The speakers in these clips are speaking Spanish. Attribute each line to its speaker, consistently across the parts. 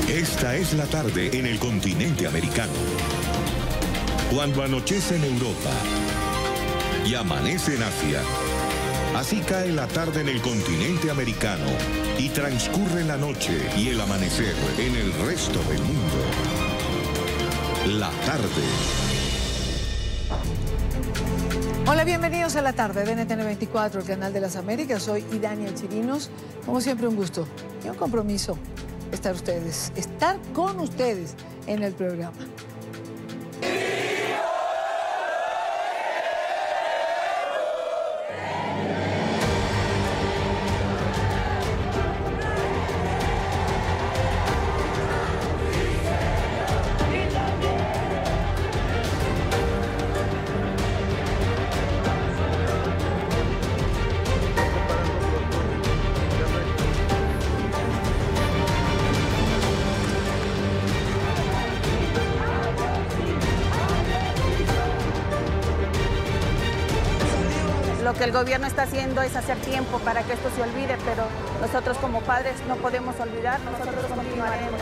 Speaker 1: Esta es la tarde en el continente americano. Cuando anochece en Europa y amanece en Asia, así cae la tarde en el continente americano y transcurre la noche y el amanecer en el resto del mundo. La tarde.
Speaker 2: Hola, bienvenidos a la tarde de NTN 24, el canal de las Américas. Soy Idania Chirinos. Como siempre, un gusto y un compromiso estar con ustedes en el programa.
Speaker 3: Lo que el gobierno está haciendo es hacer tiempo para que esto se olvide, pero nosotros como padres no podemos olvidar, nosotros continuaremos.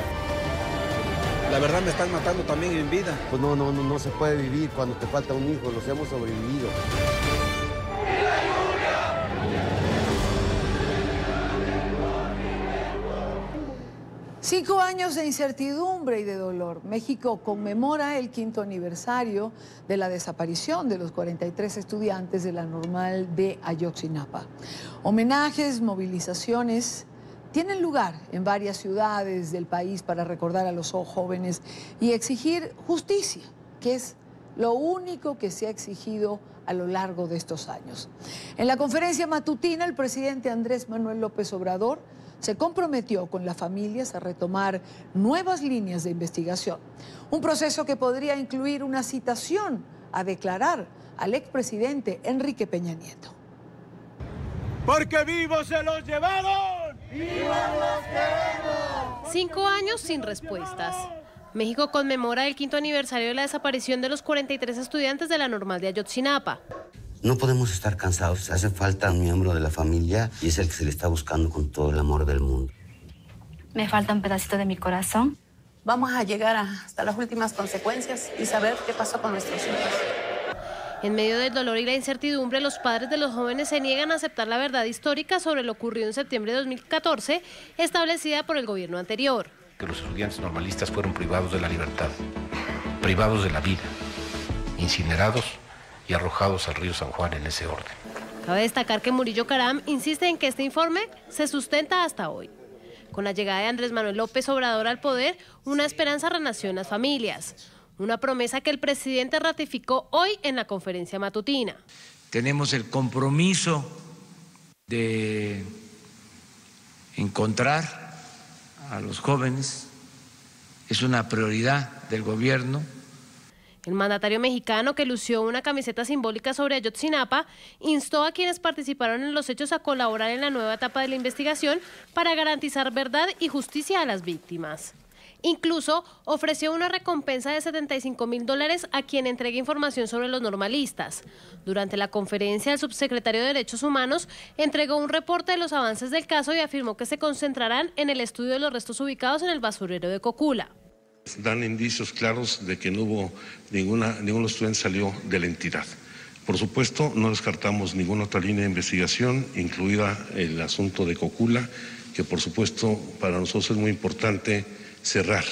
Speaker 4: La verdad me están matando también en vida.
Speaker 5: Pues no se puede vivir cuando te falta un hijo, los hemos sobrevivido.
Speaker 2: 5 años de incertidumbre y de dolor. México conmemora el 5º aniversario de la desaparición de los 43 estudiantes de la Normal de Ayotzinapa. Homenajes, movilizaciones tienen lugar en varias ciudades del país para recordar a los jóvenes y exigir justicia, que es lo único que se ha exigido a lo largo de estos años. En la conferencia matutina, el presidente Andrés Manuel López Obrador se comprometió con las familias a retomar nuevas líneas de investigación. Un proceso que podría incluir una citación a declarar al expresidente Enrique Peña Nieto.
Speaker 6: ¡Porque vivos se los llevaron! ¡Vivos los queremos!
Speaker 7: 5 años sin respuestas. México conmemora el 5º aniversario de la desaparición de los 43 estudiantes de la Normal de Ayotzinapa.
Speaker 5: No podemos estar cansados, hace falta un miembro de la familia y es el que se le está buscando con todo el amor del mundo.
Speaker 8: Me falta un pedacito de mi corazón.
Speaker 3: Vamos a llegar hasta las últimas consecuencias y saber qué pasó con nuestros hijos.
Speaker 7: En medio del dolor y la incertidumbre, los padres de los jóvenes se niegan a aceptar la verdad histórica sobre lo ocurrido en septiembre de 2014, establecida por el gobierno anterior.
Speaker 9: Que los estudiantes normalistas fueron privados de la libertad, privados de la vida, incinerados y arrojados al río San Juan en ese orden.
Speaker 7: Cabe destacar que Murillo Caram insiste en que este informe se sustenta hasta hoy. Con la llegada de Andrés Manuel López Obrador al poder, una esperanza renació en las familias. Una promesa que el presidente ratificó hoy en la conferencia matutina.
Speaker 10: Tenemos el compromiso de encontrar a los jóvenes. Es una prioridad del gobierno.
Speaker 7: El mandatario mexicano, que lució una camiseta simbólica sobre Ayotzinapa, instó a quienes participaron en los hechos a colaborar en la nueva etapa de la investigación para garantizar verdad y justicia a las víctimas. Incluso ofreció una recompensa de $75,000 a quien entregue información sobre los normalistas. Durante la conferencia, el subsecretario de Derechos Humanos entregó un reporte de los avances del caso y afirmó que se concentrarán en el estudio de los restos ubicados en el basurero de Cocula.
Speaker 11: Dan indicios claros de que no hubo ningún estudiante salió de la entidad. Por supuesto, no descartamos ninguna otra línea de investigación, incluida el asunto de Cocula, que por supuesto para nosotros es muy importante cerrar.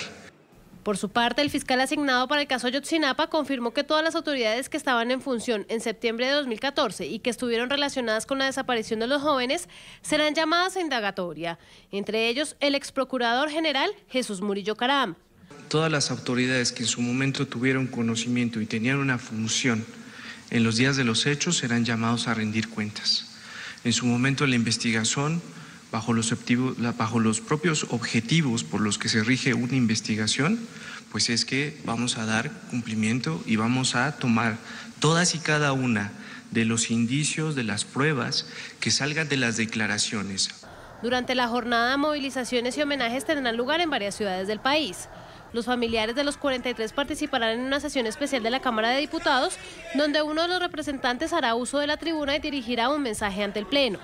Speaker 7: Por su parte, el fiscal asignado para el caso Ayotzinapa confirmó que todas las autoridades que estaban en función en septiembre de 2014 y que estuvieron relacionadas con la desaparición de los jóvenes serán llamadas a indagatoria, entre ellos el exprocurador general Jesús Murillo Caram.
Speaker 12: Todas las autoridades que en su momento tuvieron conocimiento y tenían una función en los días de los hechos serán llamados a rendir cuentas. En su momento la investigación, bajo los propios objetivos por los que se rige una investigación, pues es que vamos a dar cumplimiento y vamos a tomar todas y cada una de los indicios, de las pruebas que salgan de las declaraciones.
Speaker 7: Durante la jornada, movilizaciones y homenajes tendrán lugar en varias ciudades del país. Los familiares de los 43 participarán en una sesión especial de la Cámara de Diputados, donde uno de los representantes hará uso de la tribuna y dirigirá un mensaje ante el Pleno.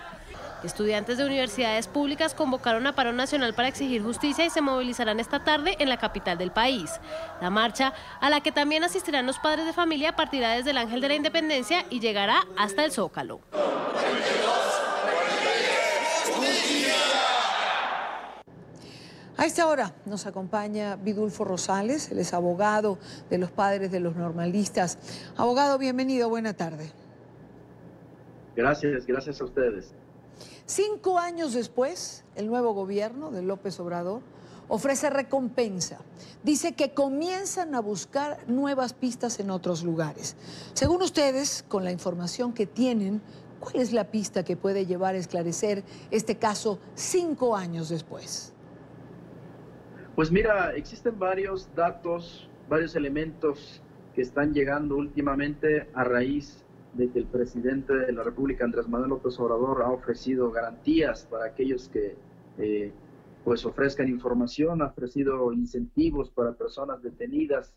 Speaker 7: Estudiantes de universidades públicas convocaron a paro nacional para exigir justicia y se movilizarán esta tarde en la capital del país. La marcha, a la que también asistirán los padres de familia, partirá desde el Ángel de la Independencia y llegará hasta el Zócalo.
Speaker 2: A esta hora nos acompaña Vidulfo Rosales, él es abogado de los padres de los normalistas. Abogado, bienvenido, buena tarde.
Speaker 13: Gracias a ustedes.
Speaker 2: 5 años después, el nuevo gobierno de López Obrador ofrece recompensa. Dice que comienzan a buscar nuevas pistas en otros lugares. Según ustedes, con la información que tienen, ¿cuál es la pista que puede llevar a esclarecer este caso 5 años después?
Speaker 13: Pues mira, existen varios datos, varios elementos que están llegando últimamente a raíz de que el presidente de la República, Andrés Manuel López Obrador, ha ofrecido garantías para aquellos que pues ofrezcan información, ha ofrecido incentivos para personas detenidas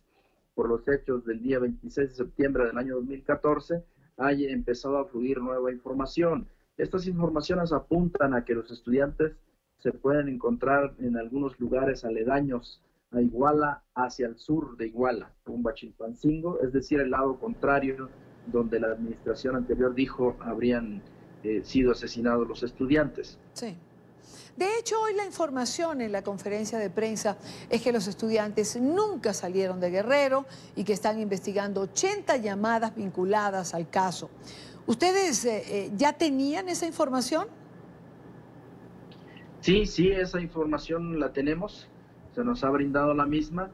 Speaker 13: por los hechos del día 26 de septiembre del año 2014, ha empezado a fluir nueva información. Estas informaciones apuntan a que los estudiantes se pueden encontrar en algunos lugares aledaños a Iguala, hacia el sur de Iguala, Pumba Chilpancingo, es decir, el lado contrario donde la administración anterior dijo habrían sido asesinados los estudiantes.
Speaker 2: Sí. De hecho, hoy la información en la conferencia de prensa es que los estudiantes nunca salieron de Guerrero y que están investigando 80 llamadas vinculadas al caso. ¿Ustedes ya tenían esa información?
Speaker 13: Sí, esa información la tenemos, se nos ha brindado la misma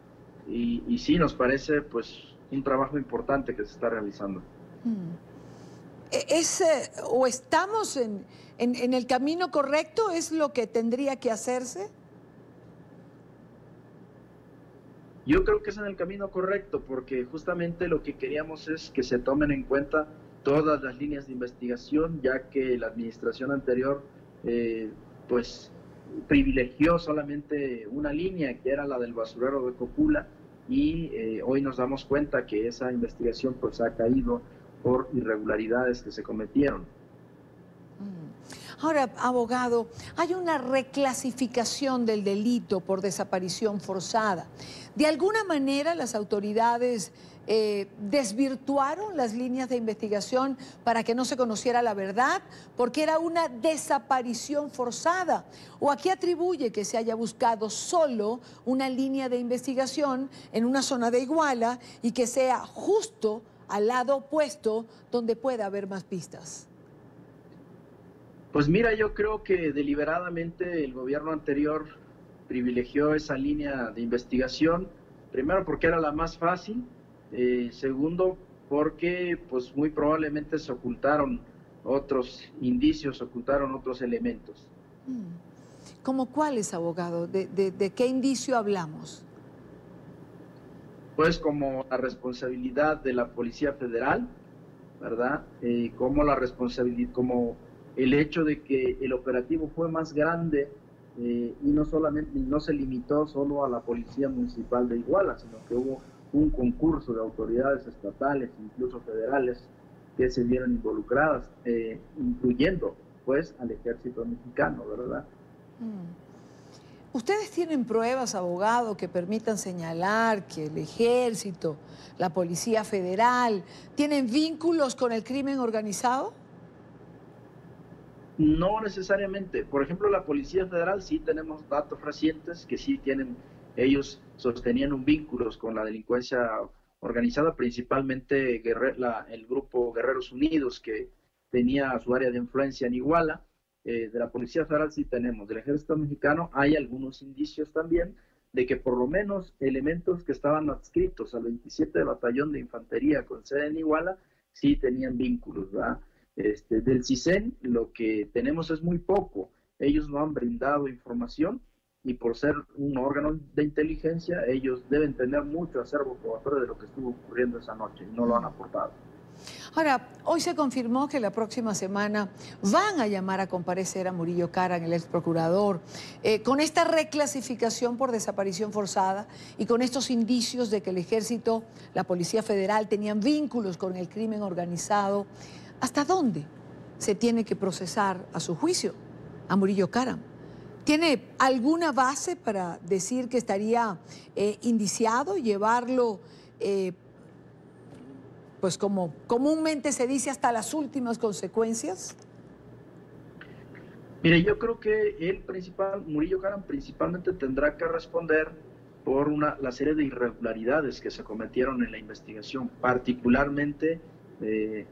Speaker 13: y sí nos parece pues un trabajo importante que se está realizando.
Speaker 2: ¿O estamos en el camino correcto? ¿Es lo que tendría que hacerse?
Speaker 13: Yo creo que es en el camino correcto porque justamente lo que queríamos es que se tomen en cuenta todas las líneas de investigación, ya que la administración anterior pues privilegió solamente una línea, que era la del basurero de Cocula, y hoy nos damos cuenta que esa investigación pues ha caído por irregularidades que se cometieron.
Speaker 2: Ahora, abogado, hay una reclasificación del delito por desaparición forzada. ¿De alguna manera las autoridades desvirtuaron las líneas de investigación para que no se conociera la verdad? Porque era una desaparición forzada. ¿O a qué atribuye que se haya buscado solo una línea de investigación en una zona de Iguala y que sea justo al lado opuesto donde pueda haber más pistas?
Speaker 13: Pues mira, yo creo que deliberadamente el gobierno anterior privilegió esa línea de investigación, primero porque era la más fácil, segundo porque pues muy probablemente se ocultaron otros indicios, se ocultaron otros elementos.
Speaker 2: ¿Cómo cuáles, abogado? ¿De qué indicio hablamos?
Speaker 13: Pues como la responsabilidad de la Policía Federal, ¿verdad? Como la responsabilidad, como el hecho de que el operativo fue más grande y no se limitó solo a la Policía Municipal de Iguala, sino que hubo un concurso de autoridades estatales, incluso federales, que se vieron involucradas, incluyendo pues al Ejército Mexicano, ¿verdad?
Speaker 2: ¿Ustedes tienen pruebas, abogado, que permitan señalar que el Ejército, la Policía Federal, tienen vínculos con el crimen organizado?
Speaker 13: No necesariamente. Por ejemplo, la Policía Federal sí tenemos datos recientes que sí tienen, ellos sostenían un vínculo con la delincuencia organizada, principalmente el grupo Guerreros Unidos, que tenía su área de influencia en Iguala. De la Policía Federal sí tenemos. Del Ejército Mexicano hay algunos indicios también de que por lo menos elementos que estaban adscritos al 27 Batallón de Infantería con sede en Iguala sí tenían vínculos, ¿verdad? Del CISEN lo que tenemos es muy poco. Ellos no han brindado información y por ser un órgano de inteligencia ellos deben tener mucho acervo probatorio de lo que estuvo ocurriendo esa noche y no lo han aportado.
Speaker 2: Ahora, hoy se confirmó que la próxima semana van a llamar a comparecer a Murillo Karam, el ex procurador, con esta reclasificación por desaparición forzada y con estos indicios de que el Ejército, la Policía Federal tenían vínculos con el crimen organizado. ¿Hasta dónde se tiene que procesar a su juicio a Murillo Karam. ¿Tiene alguna base para decir que estaría indiciado, llevarlo, pues como comúnmente se dice, hasta las últimas consecuencias?
Speaker 13: Mire, yo creo que Murillo Karam principalmente tendrá que responder por la serie de irregularidades que se cometieron en la investigación, particularmente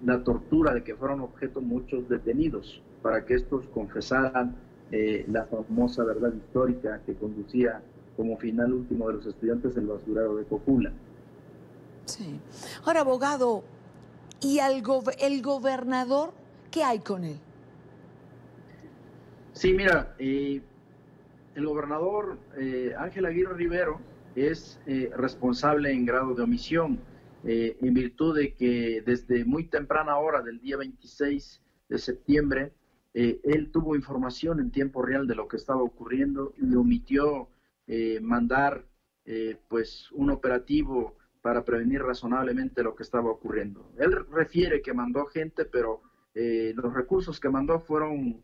Speaker 13: la tortura de que fueron objeto muchos detenidos, para que estos confesaran la famosa verdad histórica que conducía como final último de los estudiantes el basurero de Cocula.
Speaker 2: Sí. Ahora, abogado, ¿y el gobernador, qué hay con él?
Speaker 13: Sí, mira, el gobernador Ángel Aguirre Rivero es responsable en grado de omisión, en virtud de que desde muy temprana hora del día 26 de septiembre, él tuvo información en tiempo real de lo que estaba ocurriendo y omitió mandar pues un operativo para prevenir razonablemente lo que estaba ocurriendo. Él refiere que mandó gente, pero los recursos que mandó fueron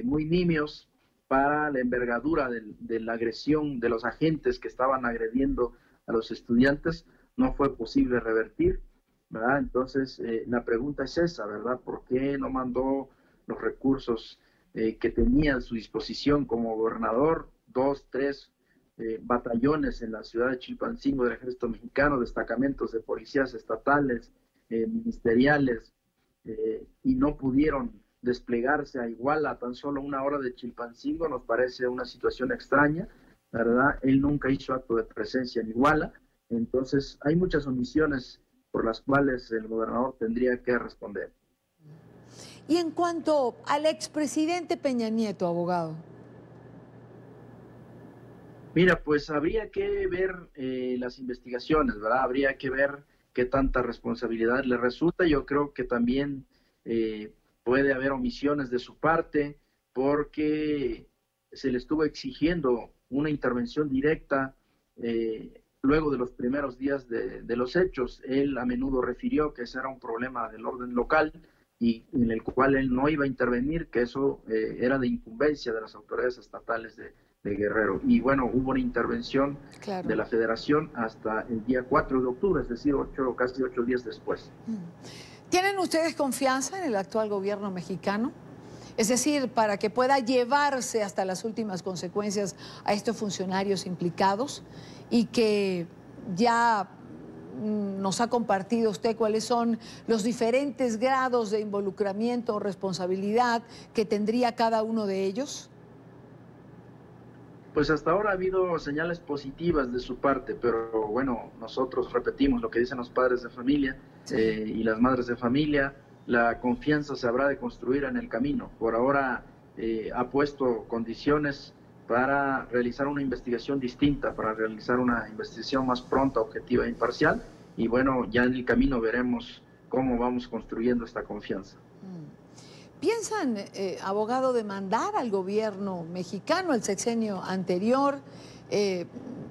Speaker 13: muy nimios para la envergadura de la agresión de los agentes que estaban agrediendo a los estudiantes. No fue posible revertir, ¿verdad? Entonces, la pregunta es esa, ¿verdad? ¿Por qué no mandó los recursos que tenía a su disposición como gobernador, 2, 3 batallones en la ciudad de Chilpancingo del Ejército Mexicano, destacamentos de policías estatales, ministeriales, y no pudieron desplegarse a Iguala, tan solo 1 hora de Chilpancingo? Nos parece una situación extraña, ¿verdad? Él nunca hizo acto de presencia en Iguala, entonces hay muchas omisiones por las cuales el gobernador tendría que responder.
Speaker 2: Y en cuanto al expresidente Peña Nieto, abogado.
Speaker 13: Mira, pues habría que ver las investigaciones, ¿verdad? Habría que ver qué tanta responsabilidad le resulta. Yo creo que también puede haber omisiones de su parte, porque se le estuvo exigiendo una intervención directa luego de los primeros días de los hechos. Él a menudo refirió que ese era un problema del orden local y en el cual él no iba a intervenir, que eso era de incumbencia de las autoridades estatales de Guerrero. Y bueno, hubo una intervención de la Federación hasta el día 4 de octubre, es decir, casi 8 días después.
Speaker 2: ¿Tienen ustedes confianza en el actual gobierno mexicano? Es decir, para que pueda llevarse hasta las últimas consecuencias a estos funcionarios implicados, y que ya nos ha compartido usted cuáles son los diferentes grados de involucramiento o responsabilidad que tendría cada uno de ellos.
Speaker 13: Pues hasta ahora ha habido señales positivas de su parte, pero bueno, nosotros repetimos lo que dicen los padres de familia y las madres de familia. La confianza se habrá de construir en el camino. Por ahora ha puesto condiciones para realizar una investigación distinta, para realizar una investigación más pronta, objetiva e imparcial. Y bueno, ya en el camino veremos cómo vamos construyendo esta confianza.
Speaker 2: ¿Piensan, abogado, demandar al gobierno mexicano, el sexenio anterior?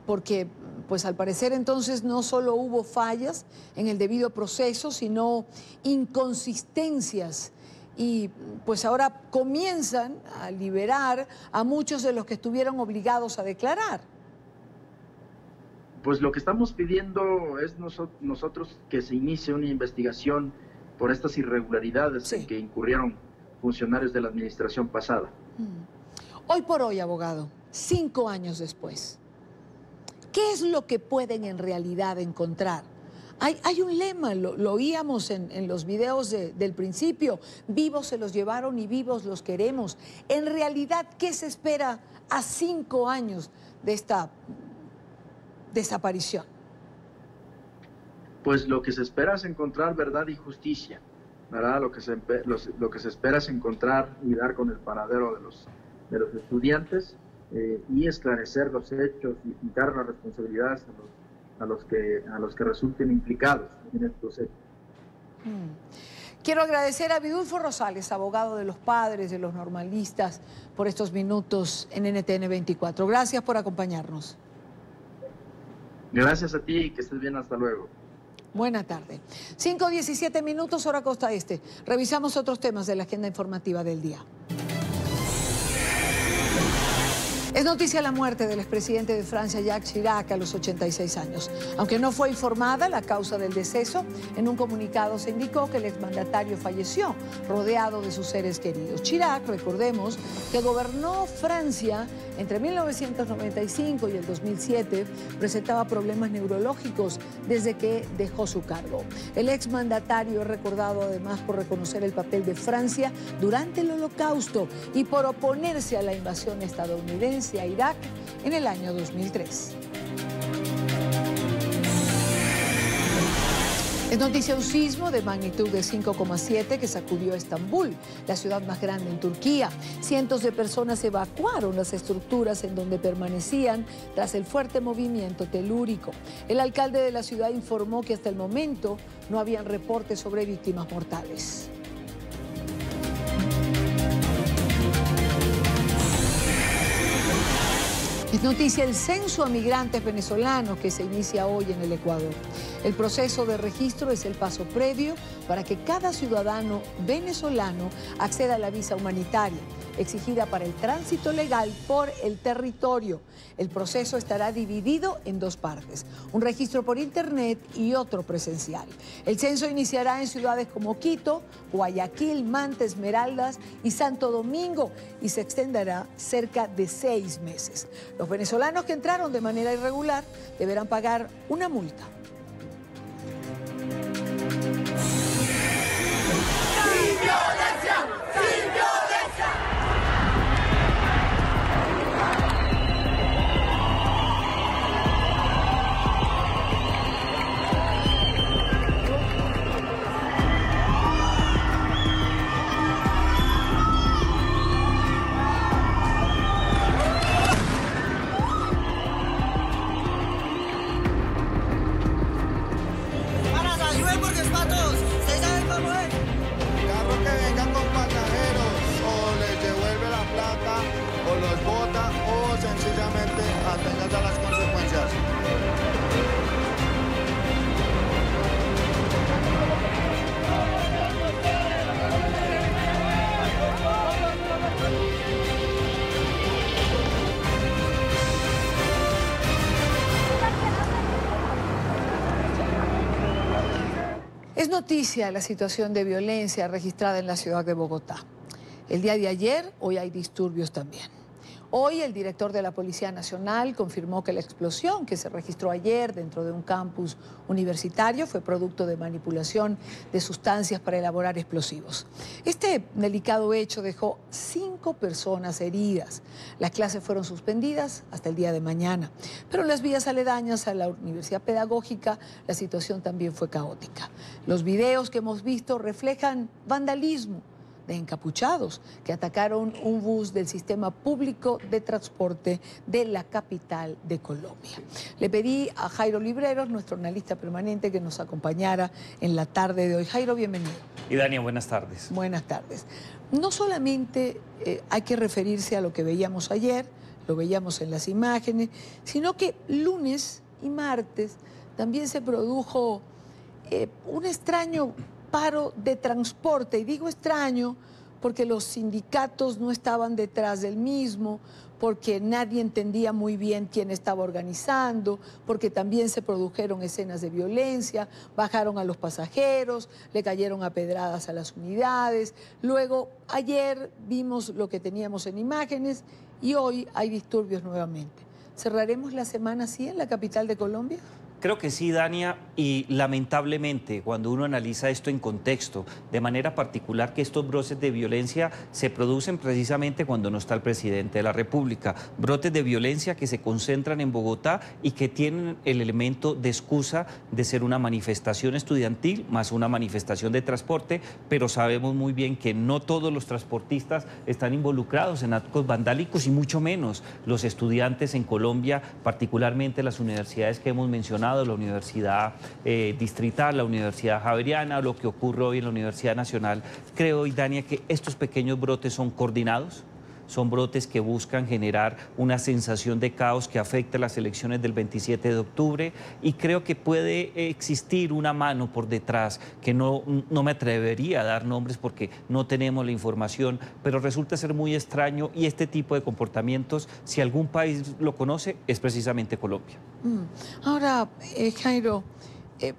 Speaker 2: Porque, pues al parecer entonces no solo hubo fallas en el debido proceso, sino inconsistencias. Y pues ahora comienzan a liberar a muchos de los que estuvieron obligados a declarar.
Speaker 13: Pues lo que estamos pidiendo es nosotros que se inicie una investigación por estas irregularidades en que incurrieron funcionarios de la administración pasada.
Speaker 2: Hoy por hoy, abogado, 5 años después, ¿qué es lo que pueden en realidad encontrar? Hay un lema, lo oíamos en los videos del principio: vivos se los llevaron y vivos los queremos. En realidad, ¿qué se espera a 5 años de esta desaparición?
Speaker 13: Pues lo que se espera es encontrar verdad y justicia, ¿verdad? Lo que se espera es encontrar y dar con el paradero de los estudiantes y esclarecer los hechos y quitar las responsabilidades a los que resulten implicados en estos hechos.
Speaker 2: Quiero agradecer a Vidulfo Rosales, abogado de los padres, de los normalistas, por estos minutos en NTN 24. Gracias por acompañarnos.
Speaker 13: Gracias a ti y que estés bien, hasta luego.
Speaker 2: Buena tarde. 5:17 minutos, hora costa este. Revisamos otros temas de la agenda informativa del día. Es noticia la muerte del expresidente de Francia, Jacques Chirac, a los 86 años. Aunque no fue informada la causa del deceso, en un comunicado se indicó que el exmandatario falleció, rodeado de sus seres queridos. Chirac, recordemos, que gobernó Francia entre 1995 y el 2007, presentaba problemas neurológicos desde que dejó su cargo. El exmandatario es recordado además por reconocer el papel de Francia durante el Holocausto y por oponerse a la invasión estadounidense a Irak en el año 2003. Es noticia un sismo de magnitud de 5,7 que sacudió Estambul, la ciudad más grande en Turquía. Cientos de personas evacuaron las estructuras en donde permanecían tras el fuerte movimiento telúrico. El alcalde de la ciudad informó que hasta el momento no habían reportes sobre víctimas mortales. Es noticia el censo a migrantes venezolanos que se inicia hoy en el Ecuador. El proceso de registro es el paso previo para que cada ciudadano venezolano acceda a la visa humanitaria, exigida para el tránsito legal por el territorio. El proceso estará dividido en dos partes, un registro por internet y otro presencial. El censo iniciará en ciudades como Quito, Guayaquil, Manta, Esmeraldas y Santo Domingo y se extenderá cerca de 6 meses. Los venezolanos que entraron de manera irregular deberán pagar una multa.
Speaker 6: ¡Sin violencia! ¡Sin violencia!
Speaker 14: Atentas a las consecuencias.
Speaker 2: Es noticia la situación de violencia registrada en la ciudad de Bogotá. El día de ayer, hoy hay disturbios también. Hoy el director de la Policía Nacional confirmó que la explosión que se registró ayer dentro de un campus universitario fue producto de manipulación de sustancias para elaborar explosivos. Este delicado hecho dejó 5 personas heridas. Las clases fueron suspendidas hasta el día de mañana, pero en las vías aledañas a la Universidad Pedagógica la situación también fue caótica. Los videos que hemos visto reflejan vandalismo de encapuchados que atacaron un bus del sistema público de transporte de la capital de Colombia. Le pedí a Jairo Libreros, nuestro analista permanente, que nos acompañara en la tarde de hoy. Jairo, bienvenido.
Speaker 15: Y Dania, buenas tardes.
Speaker 2: Buenas tardes. No solamente hay que referirse a lo que veíamos ayer, lo veíamos en las imágenes, sino que lunes y martes también se produjo un extraño paro de transporte, y digo extraño porque los sindicatos no estaban detrás del mismo, porque nadie entendía muy bien quién estaba organizando, porque también se produjeron escenas de violencia, bajaron a los pasajeros, le cayeron a pedradas a las unidades. Luego, ayer vimos lo que teníamos en imágenes y hoy hay disturbios nuevamente. ¿Cerraremos la semana así en la capital de Colombia?
Speaker 15: Creo que sí, Dania, y lamentablemente cuando uno analiza esto en contexto, de manera particular que estos brotes de violencia se producen precisamente cuando no está el presidente de la República, brotes de violencia que se concentran en Bogotá y que tienen el elemento de excusa de ser una manifestación estudiantil más una manifestación de transporte, pero sabemos muy bien que no todos los transportistas están involucrados en actos vandálicos y mucho menos los estudiantes en Colombia, particularmente las universidades que hemos mencionado, la Universidad Distrital, la Universidad Javeriana, lo que ocurre hoy en la Universidad Nacional. Creo, Dania, que estos pequeños brotes son coordinados, son brotes que buscan generar una sensación de caos que afecte las elecciones del 27 de octubre y creo que puede existir una mano por detrás, que no me atrevería a dar nombres porque no tenemos la información, pero resulta ser muy extraño y este tipo de comportamientos, si algún país lo conoce, es precisamente Colombia.
Speaker 2: Ahora, Jairo,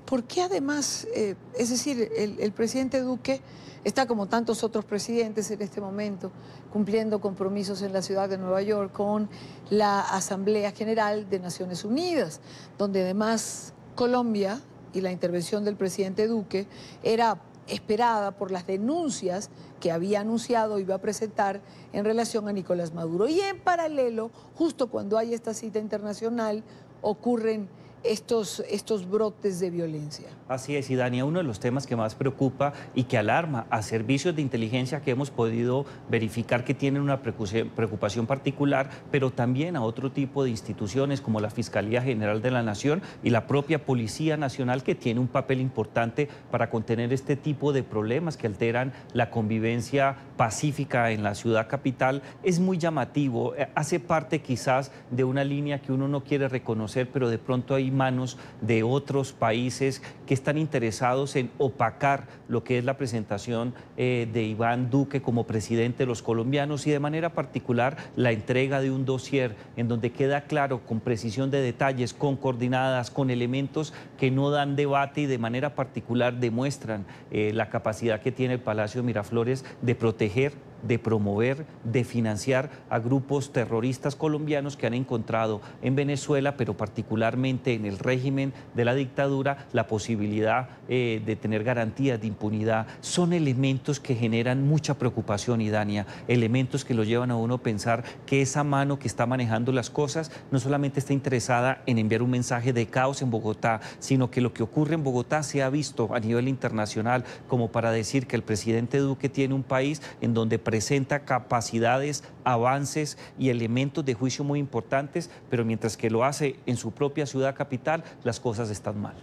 Speaker 2: ¿por qué además, es decir, el presidente Duque está como tantos otros presidentes en este momento cumpliendo compromisos en la ciudad de Nueva York con la Asamblea General de Naciones Unidas, donde además Colombia y la intervención del presidente Duque era esperada por las denuncias que había anunciado iba a presentar en relación a Nicolás Maduro? Y en paralelo, justo cuando hay esta cita internacional, ocurren estos brotes de violencia.
Speaker 15: Así es, y Dania, uno de los temas que más preocupa y que alarma a servicios de inteligencia que hemos podido verificar que tienen una preocupación particular, pero también a otro tipo de instituciones como la Fiscalía General de la Nación y la propia Policía Nacional, que tiene un papel importante para contener este tipo de problemas que alteran la convivencia pacífica en la ciudad capital. Es muy llamativo, hace parte quizás de una línea que uno no quiere reconocer, pero de pronto hay manos de otros países que están interesados en opacar lo que es la presentación de Iván Duque como presidente de los colombianos y de manera particular la entrega de un dossier en donde queda claro con precisión de detalles, con coordinadas, con elementos que no dan debate y de manera particular demuestran la capacidad que tiene el Palacio de Miraflores de proteger, de promover, de financiar a grupos terroristas colombianos que han encontrado en Venezuela, pero particularmente en el régimen de la dictadura, la posibilidad de tener garantías de impunidad. Son elementos que generan mucha preocupación, y Dania, elementos que lo llevan a uno a pensar que esa mano que está manejando las cosas no solamente está interesada en enviar un mensaje de caos en Bogotá, sino que lo que ocurre en Bogotá se ha visto a nivel internacional como para decir que el presidente Duque tiene un país en donde presenta capacidades, avances y elementos de juicio muy importantes, pero mientras que lo hace en su propia ciudad capital, las cosas están mal.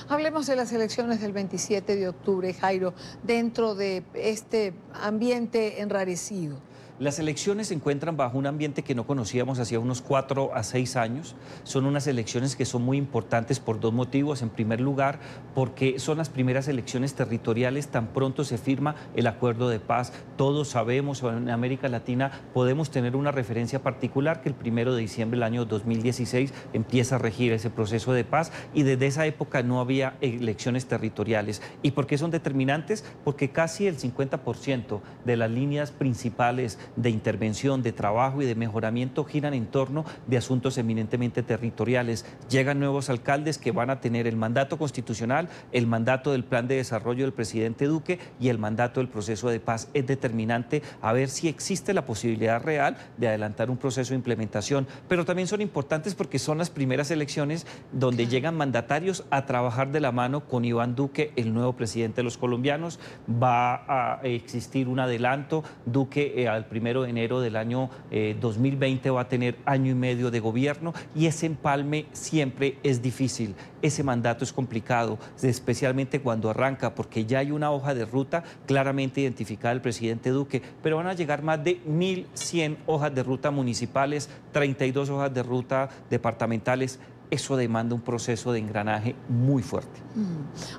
Speaker 2: Hablemos de las elecciones del 27 de octubre, Jairo, dentro de este ambiente enrarecido.
Speaker 15: Las elecciones se encuentran bajo un ambiente que no conocíamos hacía unos 4 a 6 años. Son unas elecciones que son muy importantes por dos motivos. En primer lugar, porque son las primeras elecciones territoriales tan pronto se firma el acuerdo de paz. Todos sabemos, en América Latina podemos tener una referencia particular que el 1 de diciembre del año 2016 empieza a regir ese proceso de paz y desde esa época no había elecciones territoriales. ¿Y por qué son determinantes? Porque casi el 50% de las líneas principales de intervención, de trabajo y de mejoramiento giran en torno de asuntos eminentemente territoriales. Llegan nuevos alcaldes que van a tener el mandato constitucional, el mandato del plan de desarrollo del presidente Duque y el mandato del proceso de paz. Es determinante a ver si existe la posibilidad real de adelantar un proceso de implementación, pero también son importantes porque son las primeras elecciones donde llegan mandatarios a trabajar de la mano con Iván Duque, el nuevo presidente de los colombianos. Va a existir un adelanto. Duque al 1 de enero del año 2020 va a tener año y medio de gobierno y ese empalme siempre es difícil. Ese mandato es complicado, especialmente cuando arranca, porque ya hay una hoja de ruta claramente identificada del presidente Duque, pero van a llegar más de 1.100 hojas de ruta municipales, 32 hojas de ruta departamentales. Eso demanda un proceso de engranaje muy fuerte.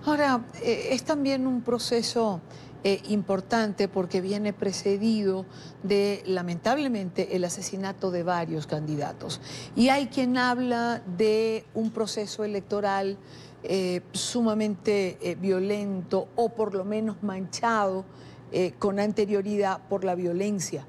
Speaker 2: Ahora, es también un proceso importante porque viene precedido de, lamentablemente, el asesinato de varios candidatos. Y hay quien habla de un proceso electoral sumamente violento o por lo menos manchado con anterioridad por la violencia,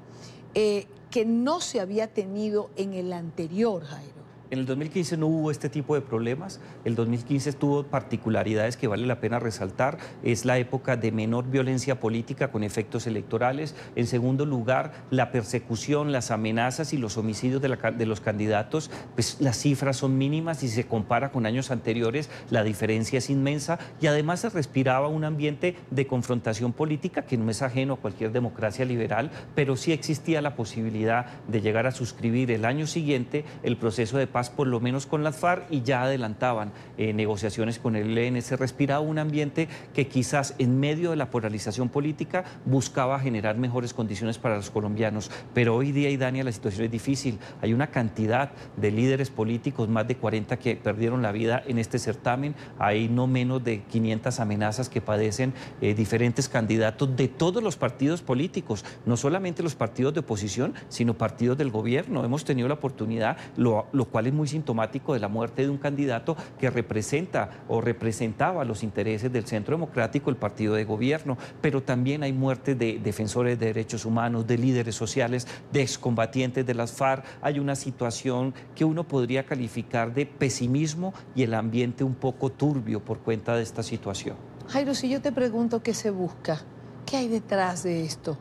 Speaker 2: que no se había tenido en el anterior, Jairo.
Speaker 15: En el 2015 no hubo este tipo de problemas. El 2015 tuvo particularidades que vale la pena resaltar. Es la época de menor violencia política con efectos electorales. En segundo lugar, la persecución, las amenazas y los homicidios de los candidatos, pues las cifras son mínimas y si se compara con años anteriores, la diferencia es inmensa. Y además se respiraba un ambiente de confrontación política que no es ajeno a cualquier democracia liberal, pero sí existía la posibilidad de llegar a suscribir el año siguiente el proceso de paz paz, por lo menos con las FARC, y ya adelantaban negociaciones con el ELN. Se respiraba un ambiente que quizás en medio de la polarización política buscaba generar mejores condiciones para los colombianos. Pero hoy día, Idania, la situación es difícil. Hay una cantidad de líderes políticos, más de 40 que perdieron la vida en este certamen. Hay no menos de 500 amenazas que padecen diferentes candidatos de todos los partidos políticos, no solamente los partidos de oposición, sino partidos del gobierno. Hemos tenido la oportunidad, lo cual es muy sintomático de la muerte de un candidato que representa o representaba los intereses del Centro Democrático, el partido de gobierno, pero también hay muertes de defensores de derechos humanos, de líderes sociales, de excombatientes de las FARC. Hay una situación que uno podría calificar de pesimismo y el ambiente un poco turbio por cuenta de esta situación.
Speaker 2: Jairo, si yo te pregunto qué se busca, ¿qué hay detrás de esto?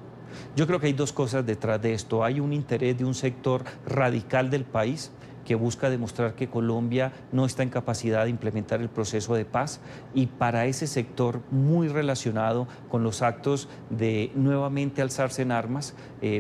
Speaker 15: Yo creo que hay dos cosas detrás de esto. Hay un interés de un sector radical del país que busca demostrar que Colombia no está en capacidad de implementar el proceso de paz, y para ese sector muy relacionado con los actos de nuevamente alzarse en armas,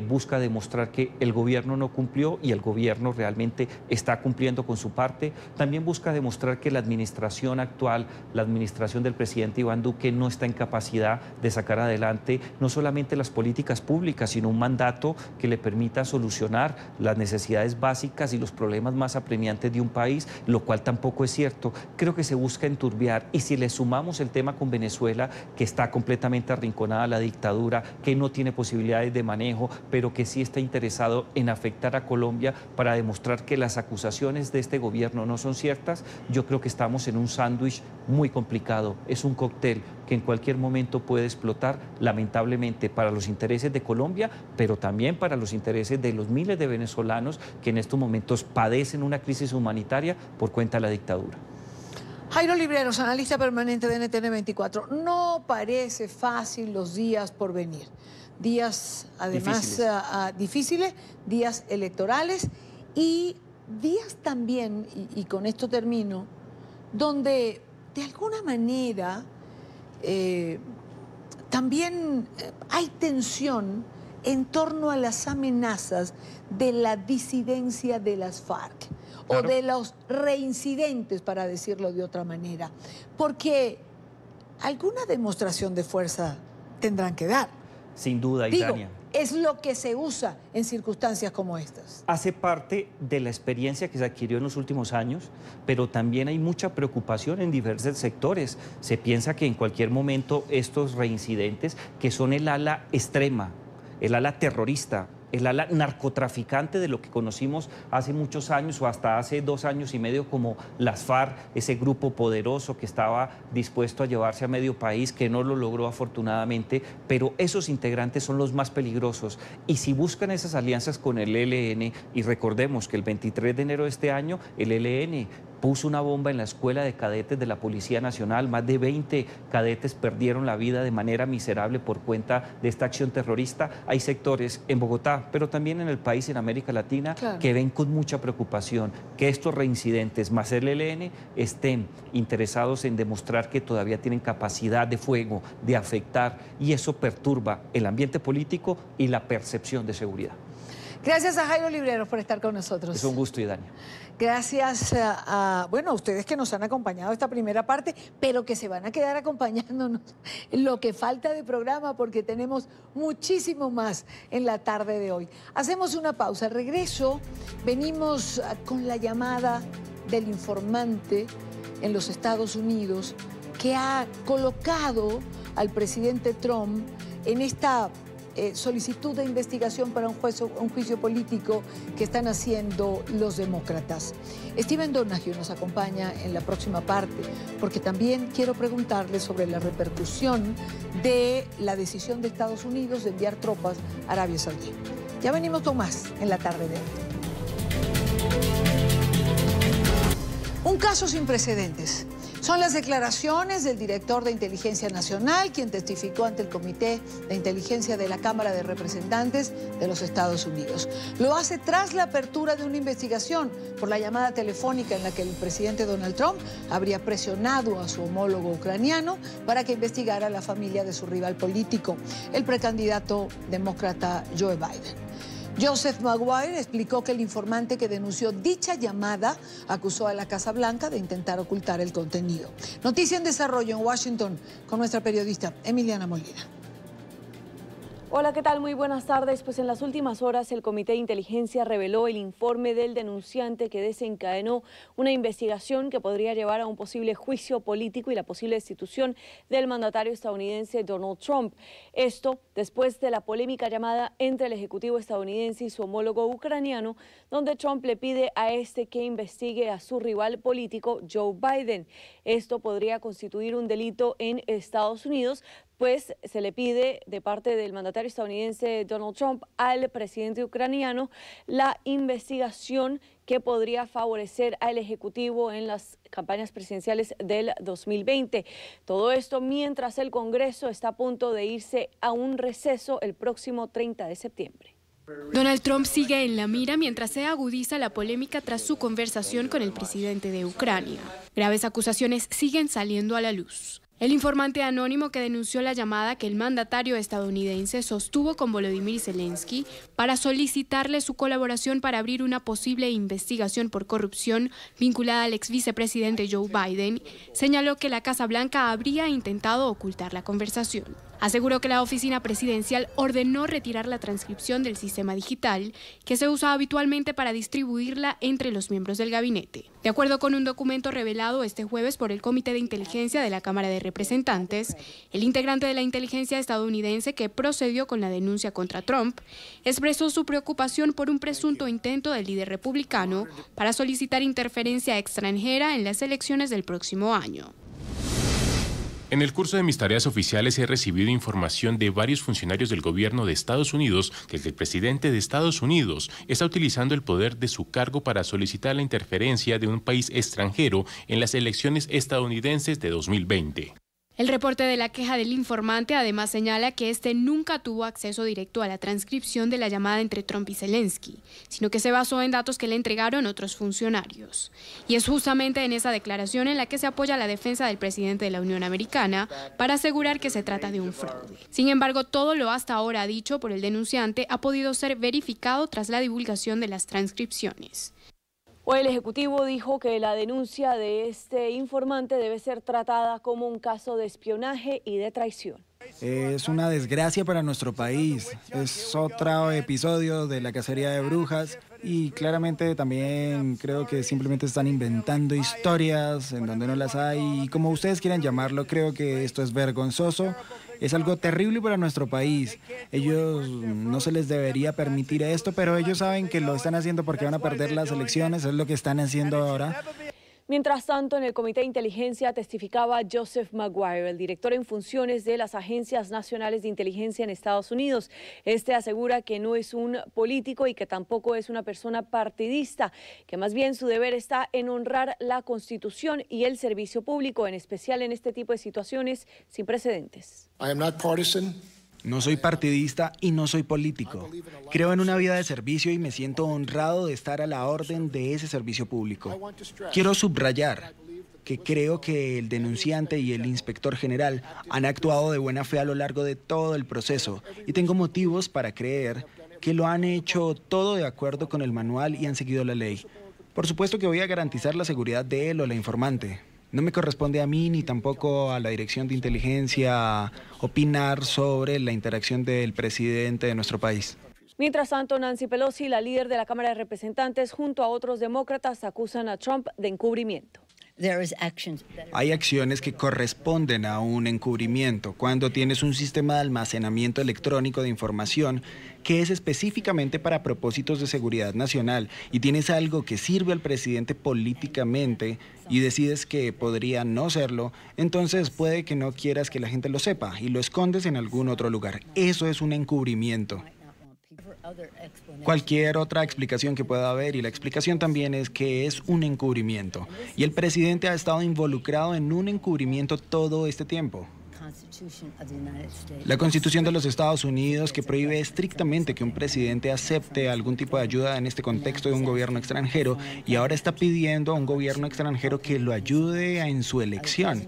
Speaker 15: busca demostrar que el gobierno no cumplió y el gobierno realmente está cumpliendo con su parte. También busca demostrar que la administración actual, la administración del presidente Iván Duque, no está en capacidad de sacar adelante no solamente las políticas públicas, sino un mandato que le permita solucionar las necesidades básicas y los problemas más apremiantes de un país, lo cual tampoco es cierto. Creo que se busca enturbiar, y si le sumamos el tema con Venezuela, que está completamente arrinconada la dictadura, que no tiene posibilidades de manejo, pero que sí está interesado en afectar a Colombia para demostrar que las acusaciones de este gobierno no son ciertas, yo creo que estamos en un sándwich muy complicado. Es un cóctel que en cualquier momento puede explotar, lamentablemente, para los intereses de Colombia, pero también para los intereses de los miles de venezolanos que en estos momentos padecen una crisis humanitaria por cuenta de la dictadura.
Speaker 2: Jairo Libreros, analista permanente de NTN 24. No parece fácil los días por venir. Días, además, difíciles, días electorales y días también, y con esto termino, donde de alguna manera también hay tensión en torno a las amenazas de la disidencia de las FARC, claro, o de los reincidentes, para decirlo de otra manera, porque alguna demostración de fuerza tendrán que dar.
Speaker 15: Sin duda, Idania.
Speaker 2: Es lo que se usa en circunstancias como estas.
Speaker 15: Hace parte de la experiencia que se adquirió en los últimos años, pero también hay mucha preocupación en diversos sectores. Se piensa que en cualquier momento estos reincidentes, que son el ala extrema, el ala terrorista, el ala narcotraficante de lo que conocimos hace muchos años o hasta hace 2 años y medio como las FARC, ese grupo poderoso que estaba dispuesto a llevarse a medio país, que no lo logró afortunadamente, pero esos integrantes son los más peligrosos. Y si buscan esas alianzas con el ELN, y recordemos que el 23 de enero de este año el ELN puso una bomba en la escuela de cadetes de la Policía Nacional, más de 20 cadetes perdieron la vida de manera miserable por cuenta de esta acción terrorista. Hay sectores en Bogotá, pero también en el país, en América Latina, claro, que ven con mucha preocupación que estos reincidentes más el ELN estén interesados en demostrar que todavía tienen capacidad de fuego, de afectar, y eso perturba el ambiente político y la percepción de seguridad.
Speaker 2: Gracias a Jairo Libreros por estar con nosotros.
Speaker 15: Es un gusto, Idania.
Speaker 2: Gracias a ustedes que nos han acompañado esta primera parte, pero que se van a quedar acompañándonos en lo que falta de programa, porque tenemos muchísimo más en la tarde de hoy. Hacemos una pausa. Al regreso, venimos con la llamada del informante en los Estados Unidos que ha colocado al presidente Trump en esta solicitud de investigación para un juicio político que están haciendo los demócratas. Steven Donahue nos acompaña en la próxima parte, porque también quiero preguntarle sobre la repercusión de la decisión de Estados Unidos de enviar tropas a Arabia Saudí. Ya venimos con más en la tarde de hoy. Un caso sin precedentes. Son las declaraciones del director de Inteligencia Nacional, quien testificó ante el Comité de Inteligencia de la Cámara de Representantes de los Estados Unidos. Lo hace tras la apertura de una investigación por la llamada telefónica en la que el presidente Donald Trump habría presionado a su homólogo ucraniano para que investigara a la familia de su rival político, el precandidato demócrata Joe Biden. Joseph Maguire explicó que el informante que denunció dicha llamada acusó a la Casa Blanca de intentar ocultar el contenido. Noticia en desarrollo en Washington con nuestra periodista Emiliana Molina.
Speaker 16: Hola, ¿qué tal? Muy buenas tardes. Pues en las últimas horas el Comité de Inteligencia reveló el informe del denunciante que desencadenó una investigación que podría llevar a un posible juicio político y la posible destitución del mandatario estadounidense Donald Trump. Esto después de la polémica llamada entre el ejecutivo estadounidense y su homólogo ucraniano, donde Trump le pide a este que investigue a su rival político Joe Biden. Esto podría constituir un delito en Estados Unidos, pues se le pide de parte del mandatario estadounidense Donald Trump al presidente ucraniano la investigación que podría favorecer al Ejecutivo en las campañas presidenciales del 2020. Todo esto mientras el Congreso está a punto de irse a un receso el próximo 30 de septiembre.
Speaker 17: Donald Trump sigue en la mira mientras se agudiza la polémica tras su conversación con el presidente de Ucrania. Graves acusaciones siguen saliendo a la luz. El informante anónimo que denunció la llamada que el mandatario estadounidense sostuvo con Volodymyr Zelensky para solicitarle su colaboración para abrir una posible investigación por corrupción vinculada al ex vicepresidente Joe Biden, señaló que la Casa Blanca habría intentado ocultar la conversación. Aseguró que la oficina presidencial ordenó retirar la transcripción del sistema digital que se usa habitualmente para distribuirla entre los miembros del gabinete. De acuerdo con un documento revelado este jueves por el Comité de Inteligencia de la Cámara de Representantes, el integrante de la inteligencia estadounidense que procedió con la denuncia contra Trump expresó su preocupación por un presunto intento del líder republicano para solicitar interferencia extranjera en las elecciones del próximo año.
Speaker 18: En el curso de mis tareas oficiales he recibido información de varios funcionarios del gobierno de Estados Unidos que el presidente de Estados Unidos está utilizando el poder de su cargo para solicitar la interferencia de un país extranjero en las elecciones estadounidenses de 2020.
Speaker 17: El reporte de la queja del informante además señala que este nunca tuvo acceso directo a la transcripción de la llamada entre Trump y Zelensky, sino que se basó en datos que le entregaron otros funcionarios. Y es justamente en esa declaración en la que se apoya la defensa del presidente de la Unión Americana para asegurar que se trata de un fraude. Sin embargo, todo lo hasta ahora dicho por el denunciante ha podido ser verificado tras la divulgación de las transcripciones.
Speaker 16: Hoy el Ejecutivo dijo que la denuncia de este informante debe ser tratada como un caso de espionaje y de traición.
Speaker 19: Es una desgracia para nuestro país, es otro episodio de la cacería de brujas y claramente también creo que simplemente están inventando historias en donde no las hay y como ustedes quieran llamarlo, creo que esto es vergonzoso. Es algo terrible para nuestro país. Ellos no se les debería permitir esto, pero ellos saben que lo están haciendo porque van a perder las elecciones, es lo que están haciendo ahora.
Speaker 16: Mientras tanto, en el Comité de Inteligencia testificaba Joseph Maguire, el director en funciones de las Agencias Nacionales de Inteligencia en Estados Unidos. Este asegura que no es un político y que tampoco es una persona partidista, que más bien su deber está en honrar la Constitución y el servicio público, en especial en este tipo de situaciones sin precedentes.
Speaker 19: No soy partidista y no soy político. Creo en una vida de servicio y me siento honrado de estar a la orden de ese servicio público. Quiero subrayar que creo que el denunciante y el inspector general han actuado de buena fe a lo largo de todo el proceso y tengo motivos para creer que lo han hecho todo de acuerdo con el manual y han seguido la ley. Por supuesto que voy a garantizar la seguridad de él o la informante. No me corresponde a mí ni tampoco a la Dirección de Inteligencia opinar sobre la interacción del presidente de nuestro país.
Speaker 16: Mientras tanto, Nancy Pelosi, la líder de la Cámara de Representantes, junto a otros demócratas, acusan a Trump de encubrimiento.
Speaker 19: Hay acciones que corresponden a un encubrimiento cuando tienes un sistema de almacenamiento electrónico de información que es específicamente para propósitos de seguridad nacional y tienes algo que sirve al presidente políticamente y decides que podría no serlo, entonces puede que no quieras que la gente lo sepa y lo escondes en algún otro lugar. Eso es un encubrimiento. Cualquier otra explicación que pueda haber, y la explicación también es que es un encubrimiento. Y el presidente ha estado involucrado en un encubrimiento todo este tiempo. La Constitución de los Estados Unidos, que prohíbe estrictamente que un presidente acepte algún tipo de ayuda en este contexto de un gobierno extranjero, y ahora está pidiendo a un gobierno extranjero que lo ayude en su elección.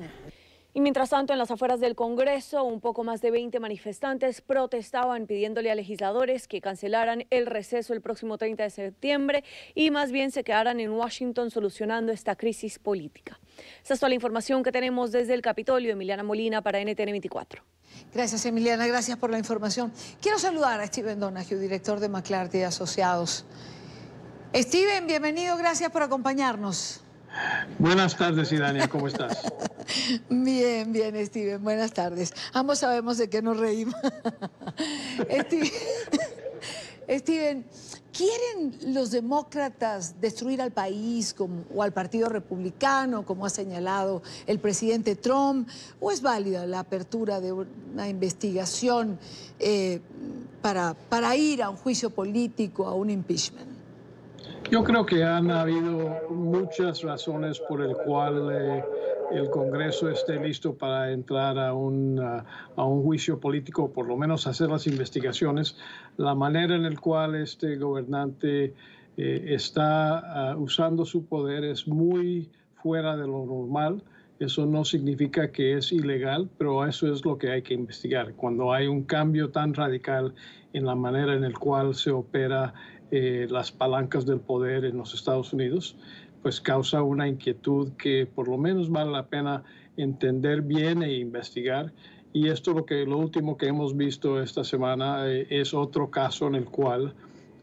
Speaker 16: Y mientras tanto, en las afueras del Congreso, un poco más de 20 manifestantes protestaban pidiéndole a legisladores que cancelaran el receso el próximo 30 de septiembre y más bien se quedaran en Washington solucionando esta crisis política. Esta es toda la información que tenemos desde el Capitolio. Emiliana Molina para NTN 24.
Speaker 2: Gracias, Emiliana, gracias por la información. Quiero saludar a Steven Donahue, director de McClarty Asociados. Steven, bienvenido, gracias por acompañarnos.
Speaker 20: Buenas tardes, Idania, ¿cómo estás?
Speaker 2: Bien, bien, Steven, buenas tardes. Ambos sabemos de qué nos reímos. Steven, ¿quieren los demócratas destruir al país o al Partido Republicano, como ha señalado el presidente Trump? ¿O es válida la apertura de una investigación para ir a un juicio político, a un impeachment?
Speaker 20: Yo creo que han habido muchas razones por el cual el Congreso esté listo para entrar a un juicio político, por lo menos hacer las investigaciones. La manera en la cual este gobernante está usando su poder es muy fuera de lo normal. Eso no significa que es ilegal, pero eso es lo que hay que investigar. Cuando hay un cambio tan radical en la manera en la cual se opera las palancas del poder en los Estados Unidos, pues causa una inquietud que por lo menos vale la pena entender bien e investigar. Y esto lo último que hemos visto esta semana es otro caso en el cual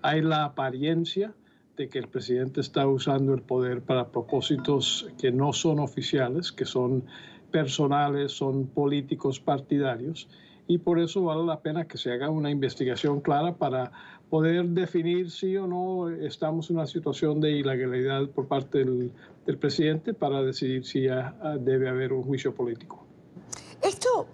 Speaker 20: hay la apariencia de que el presidente está usando el poder para propósitos que no son oficiales, que son personales, son políticos partidarios. Y por eso vale la pena que se haga una investigación clara para poder definir si o no estamos en una situación de ilegalidad por parte del presidente para decidir si ya debe haber un juicio político.
Speaker 2: Esto,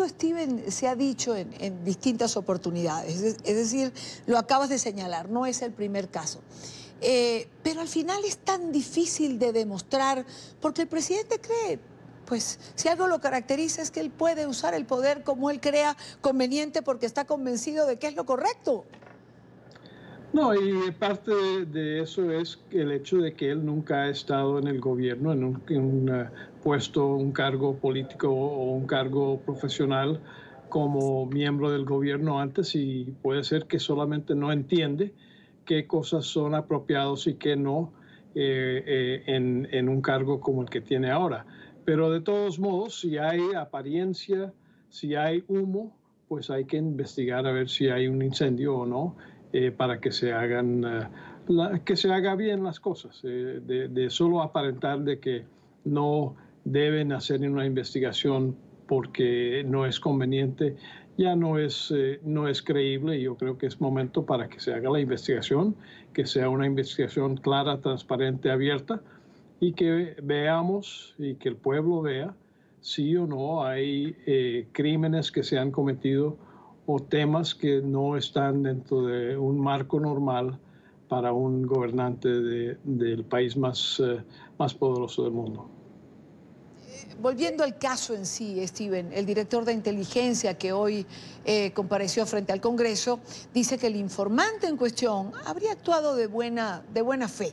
Speaker 2: Steven, se ha dicho en distintas oportunidades, es decir, lo acabas de señalar, no es el primer caso. Pero al final es tan difícil de demostrar porque el presidente cree, pues si algo lo caracteriza es que él puede usar el poder como él crea conveniente porque está convencido de que es lo correcto.
Speaker 20: No, y parte de eso es el hecho de que él nunca ha estado en el gobierno, en un puesto, un cargo político o un cargo profesional como miembro del gobierno antes, y puede ser que solamente no entiende qué cosas son apropiados y qué no en un cargo como el que tiene ahora. Pero de todos modos, si hay apariencia, si hay humo, pues hay que investigar a ver si hay un incendio o no. Para que se hagan que se haga bien las cosas, de solo aparentar de que no deben hacer una investigación porque no es conveniente, ya no es creíble. Y yo creo que es momento para que se haga la investigación, que sea una investigación clara, transparente, abierta, y que veamos y que el pueblo vea si o no hay crímenes que se han cometido o temas que no están dentro de un marco normal para un gobernante del país más poderoso del mundo.
Speaker 2: Volviendo al caso en sí, Steven, el director de inteligencia que hoy compareció frente al Congreso dice que el informante en cuestión habría actuado de buena fe.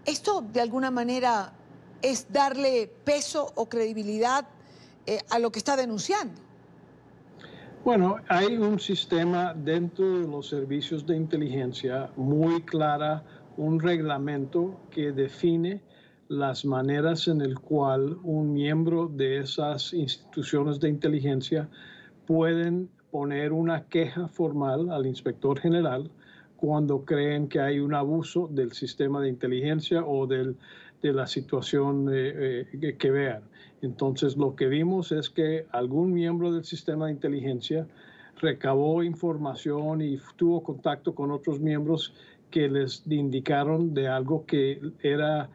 Speaker 2: ¿Esto de alguna manera es darle peso o credibilidad a lo que está denunciando?
Speaker 20: Bueno, hay un sistema dentro de los servicios de inteligencia muy clara, un reglamento que define las maneras en el cual un miembro de esas instituciones de inteligencia pueden poner una queja formal al inspector general cuando creen que hay un abuso del sistema de inteligencia o de la situación que vean. Entonces, lo que vimos es que algún miembro del sistema de inteligencia recabó información y tuvo contacto con otros miembros que les indicaron de algo que era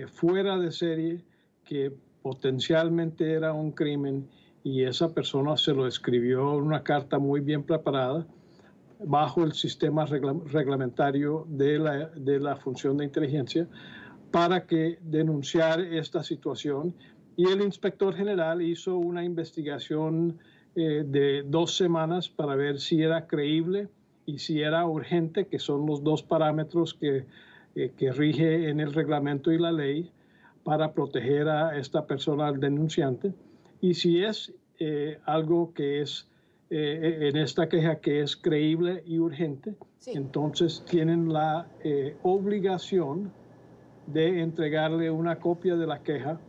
Speaker 20: fuera de serie, que potencialmente era un crimen, y esa persona se lo escribió en una carta muy bien preparada bajo el sistema reglamentario de la función de inteligencia para que denunciar esta situación. Y el inspector general hizo una investigación de 2 semanas para ver si era creíble y si era urgente, que son los 2 parámetros que rige en el reglamento y la ley, para proteger a esta persona, al denunciante. Y si es algo que es en esta queja que es creíble y urgente, entonces tienen la obligación de entregarle una copia de la queja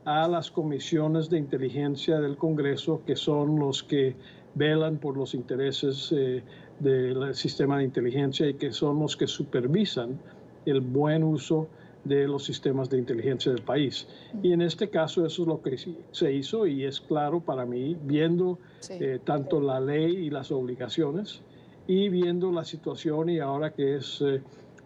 Speaker 20: a las comisiones de inteligencia del Congreso, que son los que velan por los intereses del sistema de inteligencia y que son los que supervisan el buen uso de los sistemas de inteligencia del país. Y en este caso eso es lo que se hizo y es claro para mí, viendo tanto la ley y las obligaciones y viendo la situación, y ahora que es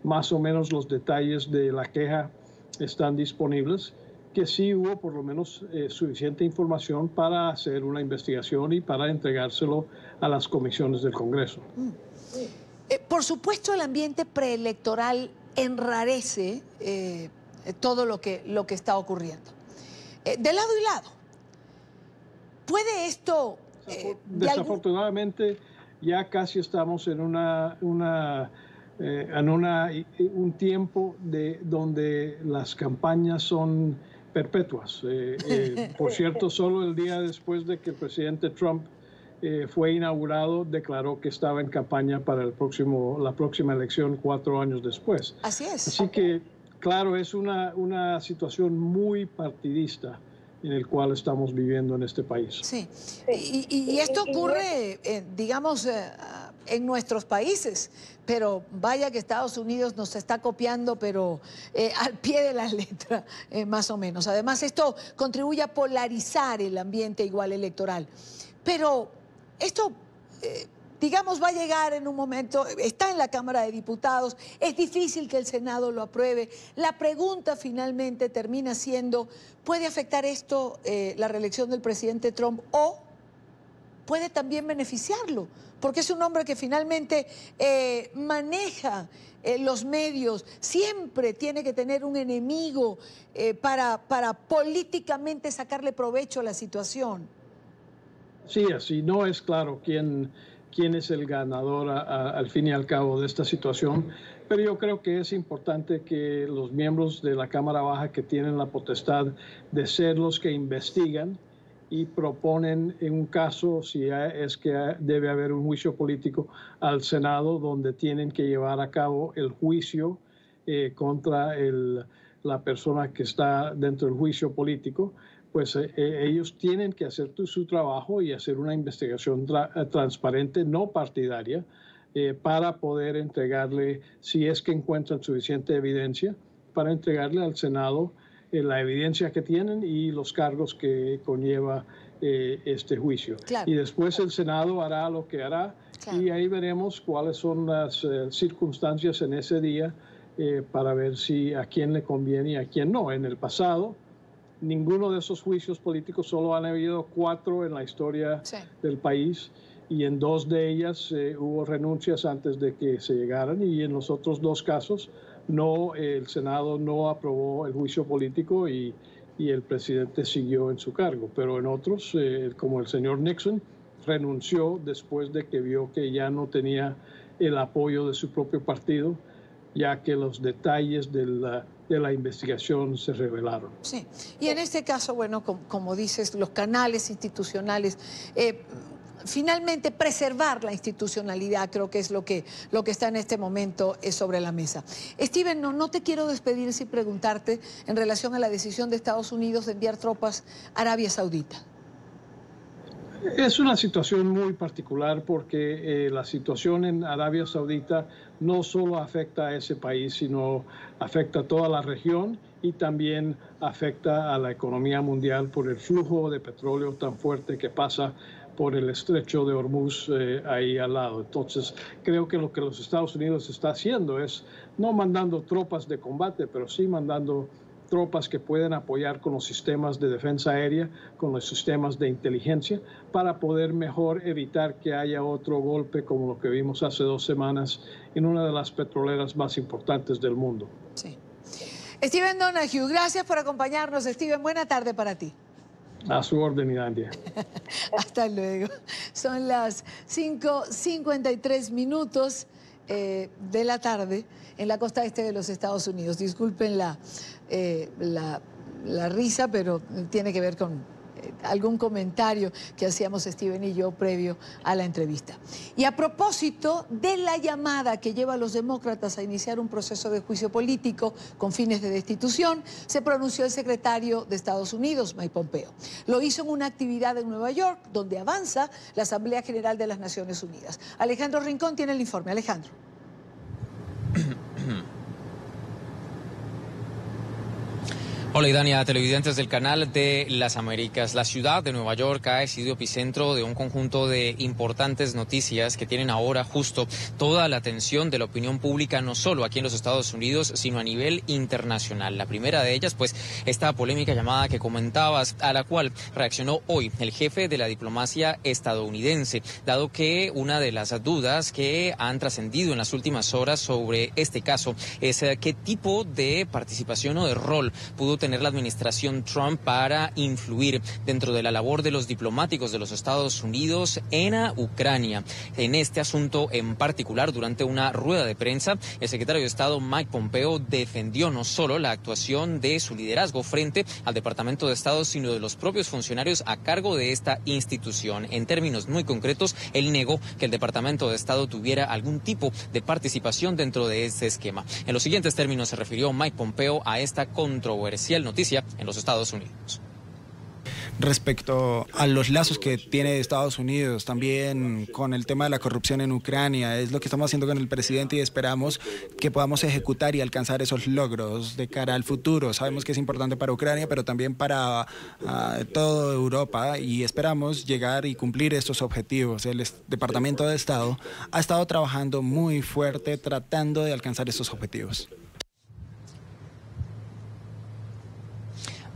Speaker 20: más o menos los detalles de la queja están disponibles, que sí hubo por lo menos suficiente información para hacer una investigación y para entregárselo a las comisiones del Congreso.
Speaker 2: Por supuesto, el ambiente preelectoral enrarece todo lo que está ocurriendo. De lado y lado. ¿Puede esto...?
Speaker 20: Desafortunadamente, ya casi estamos en un tiempo donde las campañas son perpetuas. Por cierto, solo el día después de que el presidente Trump fue inaugurado, declaró que estaba en campaña para la próxima elección 4 años después.
Speaker 2: Así es.
Speaker 20: Así que, claro, es una situación muy partidista en el cual estamos viviendo en este país.
Speaker 2: Sí, y esto ocurre, digamos, en nuestros países, pero vaya que Estados Unidos nos está copiando, pero al pie de la letra, más o menos. Además, esto contribuye a polarizar el ambiente igual electoral. Pero esto, digamos, va a llegar en un momento, está en la Cámara de Diputados, es difícil que el Senado lo apruebe. La pregunta finalmente termina siendo, ¿puede afectar esto la reelección del presidente Trump o puede también beneficiarlo? Porque es un hombre que finalmente maneja los medios, siempre tiene que tener un enemigo para políticamente sacarle provecho a la situación.
Speaker 20: Sí, así no es claro quién es el ganador al fin y al cabo de esta situación, pero yo creo que es importante que los miembros de la Cámara Baja, que tienen la potestad de ser los que investigan y proponen en un caso, si es que debe haber un juicio político, al Senado, donde tienen que llevar a cabo el juicio contra la persona que está dentro del juicio político, pues ellos tienen que hacer su trabajo y hacer una investigación transparente, no partidaria, para poder entregarle, si es que encuentran suficiente evidencia, para entregarle al Senado la evidencia que tienen y los cargos que conlleva este juicio.
Speaker 2: Claro.
Speaker 20: Y después el Senado hará lo que hará, claro, y ahí veremos cuáles son las circunstancias en ese día para ver si a quién le conviene y a quién no. En el pasado, ninguno de esos juicios políticos, solo han habido 4 en la historia del país, y en 2 de ellas hubo renuncias antes de que se llegaran, y en los otros 2 casos el Senado no aprobó el juicio político y el presidente siguió en su cargo. Pero en otros, como el señor Nixon, renunció después de que vio que ya no tenía el apoyo de su propio partido, ya que los detalles de la investigación se revelaron.
Speaker 2: Sí, y en este caso, bueno, como dices, los canales institucionales, finalmente preservar la institucionalidad creo que es lo que está en este momento sobre la mesa. Steven, no te quiero despedir sin preguntarte en relación a la decisión de Estados Unidos de enviar tropas a Arabia Saudita.
Speaker 20: Es una situación muy particular porque la situación en Arabia Saudita no solo afecta a ese país, sino afecta a toda la región y también afecta a la economía mundial por el flujo de petróleo tan fuerte que pasa por el estrecho de Hormuz ahí al lado. Entonces, creo que lo que los Estados Unidos está haciendo es no mandando tropas de combate, pero sí mandando tropas que pueden apoyar con los sistemas de defensa aérea, con los sistemas de inteligencia, para poder mejor evitar que haya otro golpe como lo que vimos hace 2 semanas en una de las petroleras más importantes del mundo.
Speaker 2: Sí. Steven Donoghue, gracias por acompañarnos. Steven, buena tarde para ti.
Speaker 20: A su orden, Irandia.
Speaker 2: Hasta luego. Son las 5:53 de la tarde en la costa este de los Estados Unidos. Disculpen la la risa, pero tiene que ver con algún comentario que hacíamos Steven y yo previo a la entrevista. Y a propósito de la llamada que lleva a los demócratas a iniciar un proceso de juicio político con fines de destitución, se pronunció el secretario de Estados Unidos, Mike Pompeo. Lo hizo en una actividad en Nueva York, donde avanza la Asamblea General de las Naciones Unidas. Alejandro Rincón tiene el informe. Alejandro.
Speaker 21: Hola Idania, televidentes del canal de las Américas. La ciudad de Nueva York ha sido epicentro de un conjunto de importantes noticias que tienen ahora justo toda la atención de la opinión pública, no solo aquí en los Estados Unidos, sino a nivel internacional. La primera de ellas, pues, esta polémica llamada que comentabas, a la cual reaccionó hoy el jefe de la diplomacia estadounidense, dado que una de las dudas que han trascendido en las últimas horas sobre este caso es qué tipo de participación o de rol pudo tener la administración Trump para influir dentro de la labor de los diplomáticos de los Estados Unidos en Ucrania. En este asunto en particular, durante una rueda de prensa, el secretario de Estado Mike Pompeo defendió no solo la actuación de su liderazgo frente al Departamento de Estado, sino de los propios funcionarios a cargo de esta institución. En términos muy concretos, él negó que el Departamento de Estado tuviera algún tipo de participación dentro de este esquema. En los siguientes términos se refirió Mike Pompeo a esta controversia noticia en los Estados Unidos.
Speaker 19: Respecto a los lazos que tiene Estados Unidos, también con el tema de la corrupción en Ucrania, es lo que estamos haciendo con el presidente y esperamos que podamos ejecutar y alcanzar esos logros de cara al futuro. Sabemos que es importante para Ucrania, pero también para toda Europa, y esperamos llegar y cumplir estos objetivos. El Departamento de Estado ha estado trabajando muy fuerte tratando de alcanzar estos objetivos.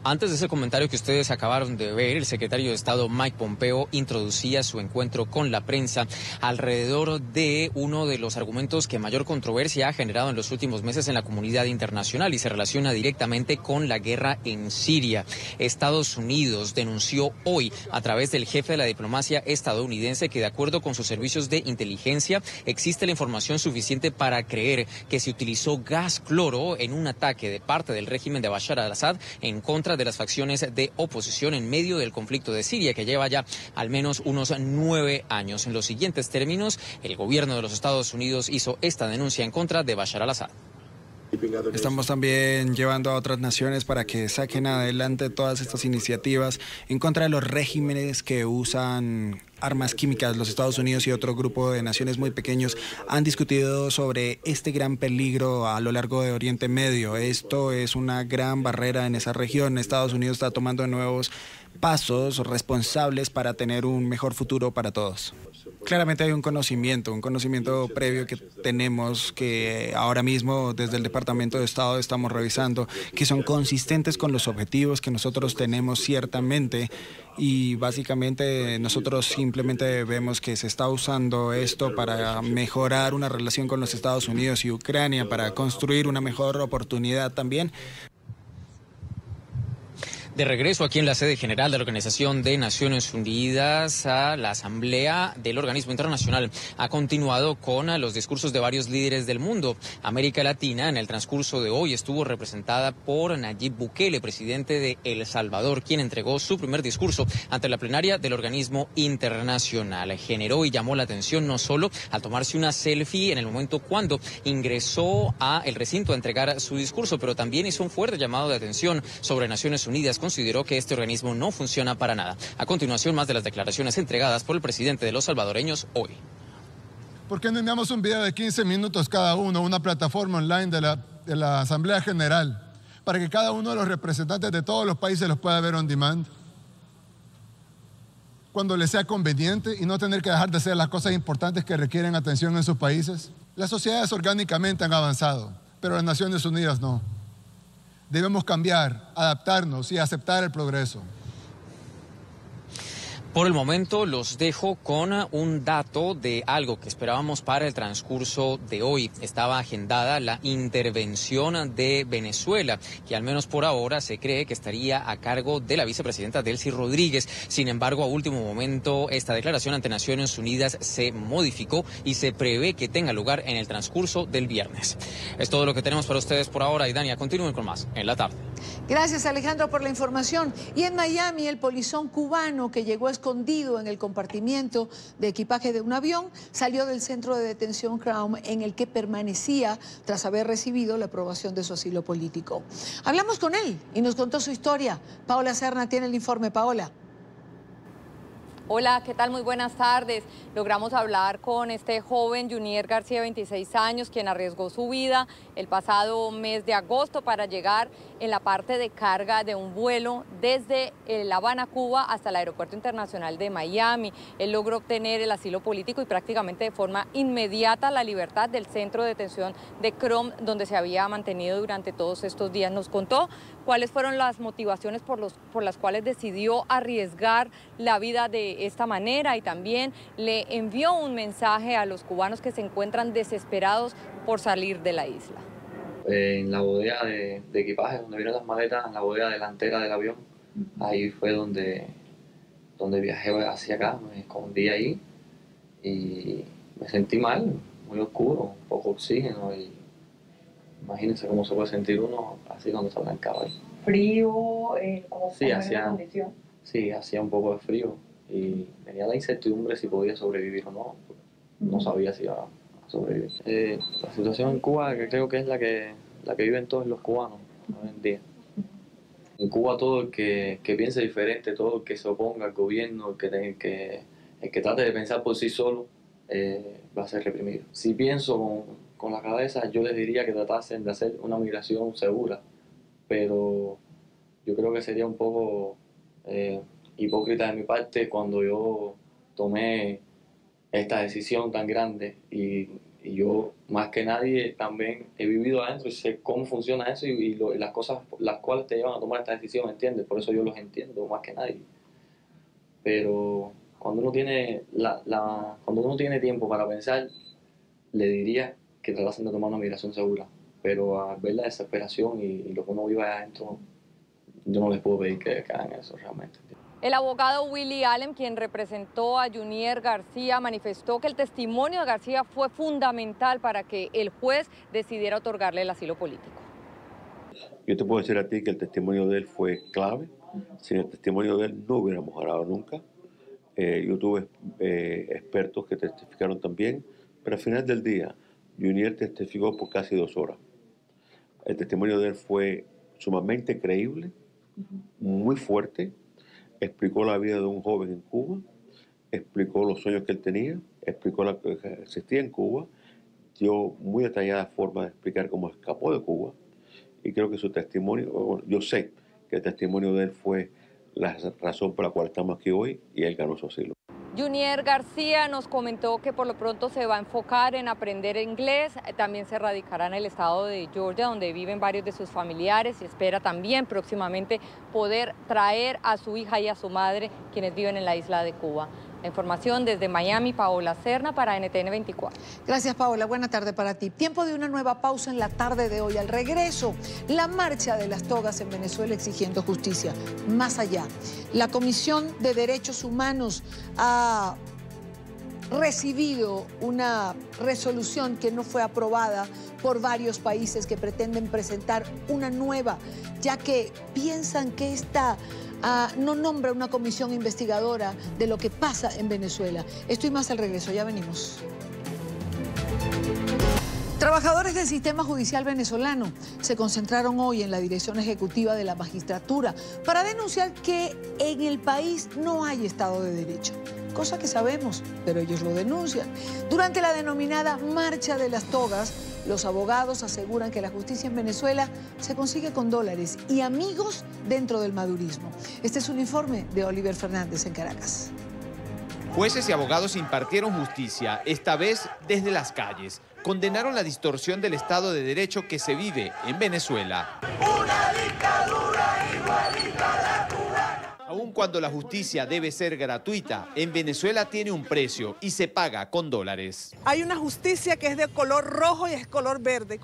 Speaker 21: Antes de ese comentario que ustedes acabaron de ver, el secretario de Estado Mike Pompeo introducía su encuentro con la prensa alrededor de uno de los argumentos que mayor controversia ha generado en los últimos meses en la comunidad internacional y se relaciona directamente con la guerra en Siria. Estados Unidos denunció hoy a través del jefe de la diplomacia estadounidense que, de acuerdo con sus servicios de inteligencia, existe la información suficiente para creer que se utilizó gas cloro en un ataque de parte del régimen de Bashar al-Assad en contra de las facciones de oposición en medio del conflicto de Siria, que lleva ya al menos unos 9 años. En los siguientes términos, el gobierno de los Estados Unidos hizo esta denuncia en contra de Bashar al-Assad.
Speaker 19: Estamos también llevando a otras naciones para que saquen adelante todas estas iniciativas en contra de los regímenes que usan armas químicas. Los Estados Unidos y otro grupo de naciones muy pequeños han discutido sobre este gran peligro a lo largo de Oriente Medio. Esto es una gran barrera en esa región. Estados Unidos está tomando nuevos pasos responsables para tener un mejor futuro para todos. Claramente hay un conocimiento previo que tenemos, que ahora mismo desde el Departamento de Estado estamos revisando, que son consistentes con los objetivos que nosotros tenemos ciertamente, y básicamente nosotros simplemente vemos que se está usando esto para mejorar una relación con los Estados Unidos y Ucrania, para construir una mejor oportunidad también.
Speaker 21: De regreso aquí en la sede general de la Organización de Naciones Unidas, la Asamblea del Organismo Internacional ha continuado con los discursos de varios líderes del mundo. América Latina en el transcurso de hoy estuvo representada por Nayib Bukele, presidente de El Salvador, quien entregó su primer discurso ante la plenaria del organismo internacional. Generó y llamó la atención no solo al tomarse una selfie en el momento cuando ingresó a el recinto a entregar su discurso, pero también hizo un fuerte llamado de atención sobre Naciones Unidas. Consideró que este organismo no funciona para nada. A continuación, más de las declaraciones entregadas por el presidente de los salvadoreños hoy.
Speaker 22: ¿Por qué no enviamos un video de 15 minutos cada uno, una plataforma online de la Asamblea General, para que cada uno de los representantes de todos los países los pueda ver on demand, cuando les sea conveniente, y no tener que dejar de hacer las cosas importantes que requieren atención en sus países? Las sociedades orgánicamente han avanzado, pero las Naciones Unidas no. Debemos cambiar, adaptarnos y aceptar el progreso.
Speaker 21: Por el momento los dejo con un dato de algo que esperábamos para el transcurso de hoy. Estaba agendada la intervención de Venezuela, que al menos por ahora se cree que estaría a cargo de la vicepresidenta Delcy Rodríguez. Sin embargo, a último momento esta declaración ante Naciones Unidas se modificó y se prevé que tenga lugar en el transcurso del viernes. Es todo lo que tenemos para ustedes por ahora. Y Dania, continúen con más en la tarde.
Speaker 2: Gracias, Alejandro, por la información. Y en Miami, el polizón cubano que llegó escondido en el compartimiento de equipaje de un avión salió del centro de detención Crown en el que permanecía tras haber recibido la aprobación de su asilo político. Hablamos con él y nos contó su historia. Paola Serna tiene el informe. Paola.
Speaker 1: Hola, ¿qué tal? Muy buenas tardes. Logramos hablar con este joven Junier García, 26 años, quien arriesgó su vida el pasado mes de agosto para llegar en la parte de carga de un vuelo desde La Habana, Cuba, hasta el Aeropuerto Internacional de Miami. Él logró obtener el asilo político y prácticamente de forma inmediata la libertad del centro de detención de Crom, donde se había mantenido durante todos estos días. Nos contó cuáles fueron las motivaciones por las cuales decidió arriesgar la vida de esta manera, y también le envió un mensaje a los cubanos que se encuentran desesperados por salir de la isla.
Speaker 4: En la bodega de equipaje, donde vieron las maletas, en la bodega delantera del avión, ahí fue donde viajé hacia acá, me escondí ahí y me sentí mal, muy oscuro, poco oxígeno, y imagínense cómo se puede sentir uno así cuando sale en caballo.
Speaker 1: ¿Frío? ¿Cómo
Speaker 4: sí, hacía, la condición? Sí, hacía un poco de frío y tenía la incertidumbre si podía sobrevivir o no. No sabía si iba a sobrevivir. La situación en Cuba, que creo que es la que viven todos los cubanos hoy en día. En Cuba todo el que piense diferente, todo el que se oponga al gobierno, el que trate de pensar por sí solo, va a ser reprimido. Si pienso con la cabeza, yo les diría que tratasen de hacer una migración segura, pero yo creo que sería un poco hipócrita de mi parte cuando yo tomé esta decisión tan grande, y yo más que nadie también he vivido adentro y sé cómo funciona eso y las cosas las cuales te llevan a tomar esta decisión, ¿entiendes? Por eso yo los entiendo más que nadie. Pero cuando uno tiene cuando uno tiene tiempo para pensar, le diría que tratasen de tomar una migración segura, pero al ver la desesperación y lo que uno vive adentro, yo no les puedo pedir que hagan eso realmente.
Speaker 1: El abogado Willie Allen, quien representó a Junier García, manifestó que el testimonio de García fue fundamental para que el juez decidiera otorgarle el asilo político.
Speaker 23: Yo te puedo decir a ti que el testimonio de él fue clave. Sin el testimonio de él no hubiéramos ganado nunca. Yo tuve expertos que testificaron también, pero al final del día, Junier testificó por casi 2 horas. El testimonio de él fue sumamente creíble, muy fuerte. Explicó la vida de un joven en Cuba, explicó los sueños que él tenía, explicó lo que existía en Cuba, dio muy detallada forma de explicar cómo escapó de Cuba, y creo que su testimonio, bueno, yo sé que el testimonio de él fue la razón por la cual estamos aquí hoy, y él ganó su asilo.
Speaker 1: Junier García nos comentó que por lo pronto se va a enfocar en aprender inglés, también se radicará en el estado de Georgia, donde viven varios de sus familiares, y espera también próximamente poder traer a su hija y a su madre, quienes viven en la isla de Cuba. La información desde Miami, Paola Serna para NTN 24.
Speaker 2: Gracias, Paola. Buena tarde para ti. Tiempo de una nueva pausa en la tarde de hoy. Al regreso, la marcha de las togas en Venezuela exigiendo justicia. Más allá, la Comisión de Derechos Humanos ha recibido una resolución que no fue aprobada por varios países que pretenden presentar una nueva, ya que piensan que esta no nombra una comisión investigadora de lo que pasa en Venezuela. Esto y más al regreso, ya venimos. Trabajadores del sistema judicial venezolano se concentraron hoy en la dirección ejecutiva de la magistratura para denunciar que en el país no hay Estado de Derecho. Cosa que sabemos, pero ellos lo denuncian. Durante la denominada Marcha de las Togas, los abogados aseguran que la justicia en Venezuela se consigue con dólares y amigos dentro del madurismo. Este es un informe de Oliver Fernández en Caracas.
Speaker 24: Jueces y abogados impartieron justicia, esta vez desde las calles. Condenaron la distorsión del Estado de Derecho que se vive en Venezuela.
Speaker 6: Una dictadura igualita a la cubana.
Speaker 24: Aún cuando la justicia debe ser gratuita, en Venezuela tiene un precio y se paga con dólares.
Speaker 3: Hay una justicia que es de color rojo y es color verde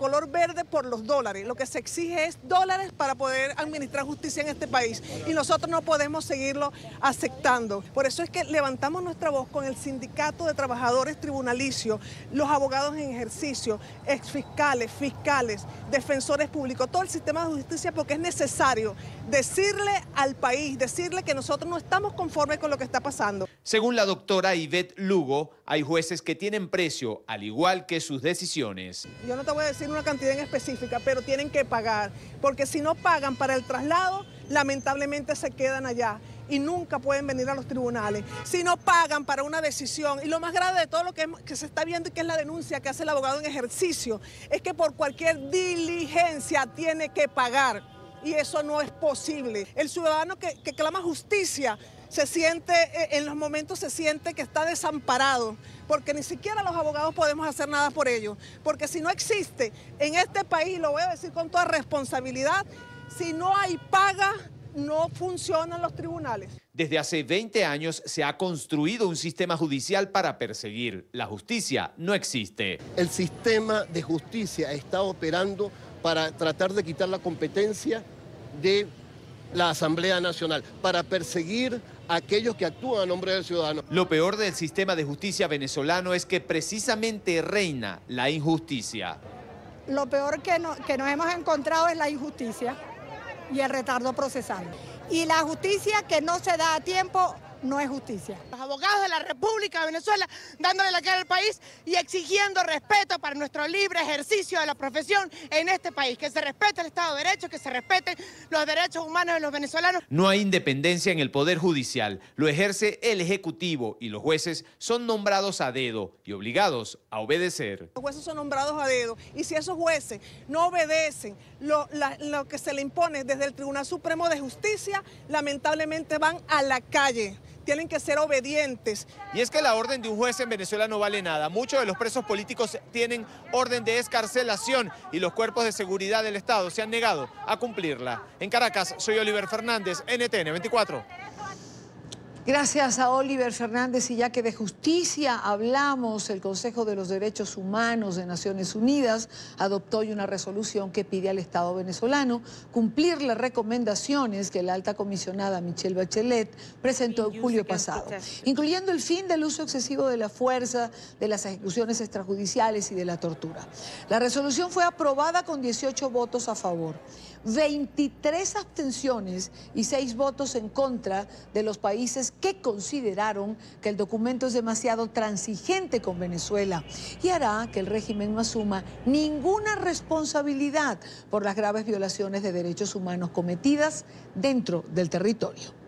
Speaker 3: por los dólares. Lo que se exige es dólares para poder administrar justicia en este país y nosotros no podemos seguirlo aceptando. Por eso es que levantamos nuestra voz con el Sindicato de Trabajadores Tribunalicios, los abogados en ejercicio, exfiscales, fiscales, defensores públicos, todo el sistema de justicia, porque es necesario decirle al país, decirle que nosotros no estamos conformes con lo que está pasando.
Speaker 24: Según la doctora Ivette Lugo, hay jueces que tienen precio, al igual que sus decisiones.
Speaker 3: Yo no te voy a decir una cantidad en específica, pero tienen que pagar, porque si no pagan para el traslado, lamentablemente se quedan allá y nunca pueden venir a los tribunales. Si no pagan para una decisión, y lo más grave de todo lo que se está viendo y que es la denuncia que hace el abogado en ejercicio, es que por cualquier diligencia tiene que pagar. Y eso no es posible. El ciudadano que clama justicia se siente, en los momentos se siente que está desamparado, porque ni siquiera los abogados podemos hacer nada por ello. Porque si no existe en este país, lo voy a decir con toda responsabilidad, si no hay paga, no funcionan los tribunales.
Speaker 24: Desde hace 20 años se ha construido un sistema judicial para perseguir. La justicia no existe.
Speaker 5: El sistema de justicia está operando para tratar de quitar la competencia de la Asamblea Nacional, para perseguir a aquellos que actúan a nombre del ciudadano.
Speaker 24: Lo peor del sistema de justicia venezolano es que precisamente reina la injusticia.
Speaker 8: Lo peor que nos hemos encontrado es la injusticia y el retardo procesal. Y la justicia que no se da a tiempo no es justicia.
Speaker 9: Los abogados de la República de Venezuela dándole la cara al país y exigiendo respeto para nuestro libre ejercicio de la profesión en este país, que se respete el Estado de Derecho, que se respeten los derechos humanos de los venezolanos.
Speaker 24: No hay independencia en el Poder Judicial, lo ejerce el Ejecutivo y los jueces son nombrados a dedo y obligados a obedecer.
Speaker 3: Los jueces son nombrados a dedo y si esos jueces no obedecen lo que se le impone desde el Tribunal Supremo de Justicia, lamentablemente van a la calle. Tienen que ser obedientes.
Speaker 24: Y es que la orden de un juez en Venezuela no vale nada. Muchos de los presos políticos tienen orden de excarcelación y los cuerpos de seguridad del Estado se han negado a cumplirla. En Caracas, soy Oliver Fernández, NTN 24.
Speaker 2: Gracias a Oliver Fernández, y ya que de justicia hablamos, el Consejo de los Derechos Humanos de Naciones Unidas adoptó hoy una resolución que pide al Estado venezolano cumplir las recomendaciones que la alta comisionada Michelle Bachelet presentó en julio pasado, incluyendo el fin del uso excesivo de la fuerza, de las ejecuciones extrajudiciales y de la tortura. La resolución fue aprobada con 18 votos a favor, 23 abstenciones y 6 votos en contra de los países que consideraron que el documento es demasiado transigente con Venezuela y hará que el régimen no asuma ninguna responsabilidad por las graves violaciones de derechos humanos cometidas dentro del territorio.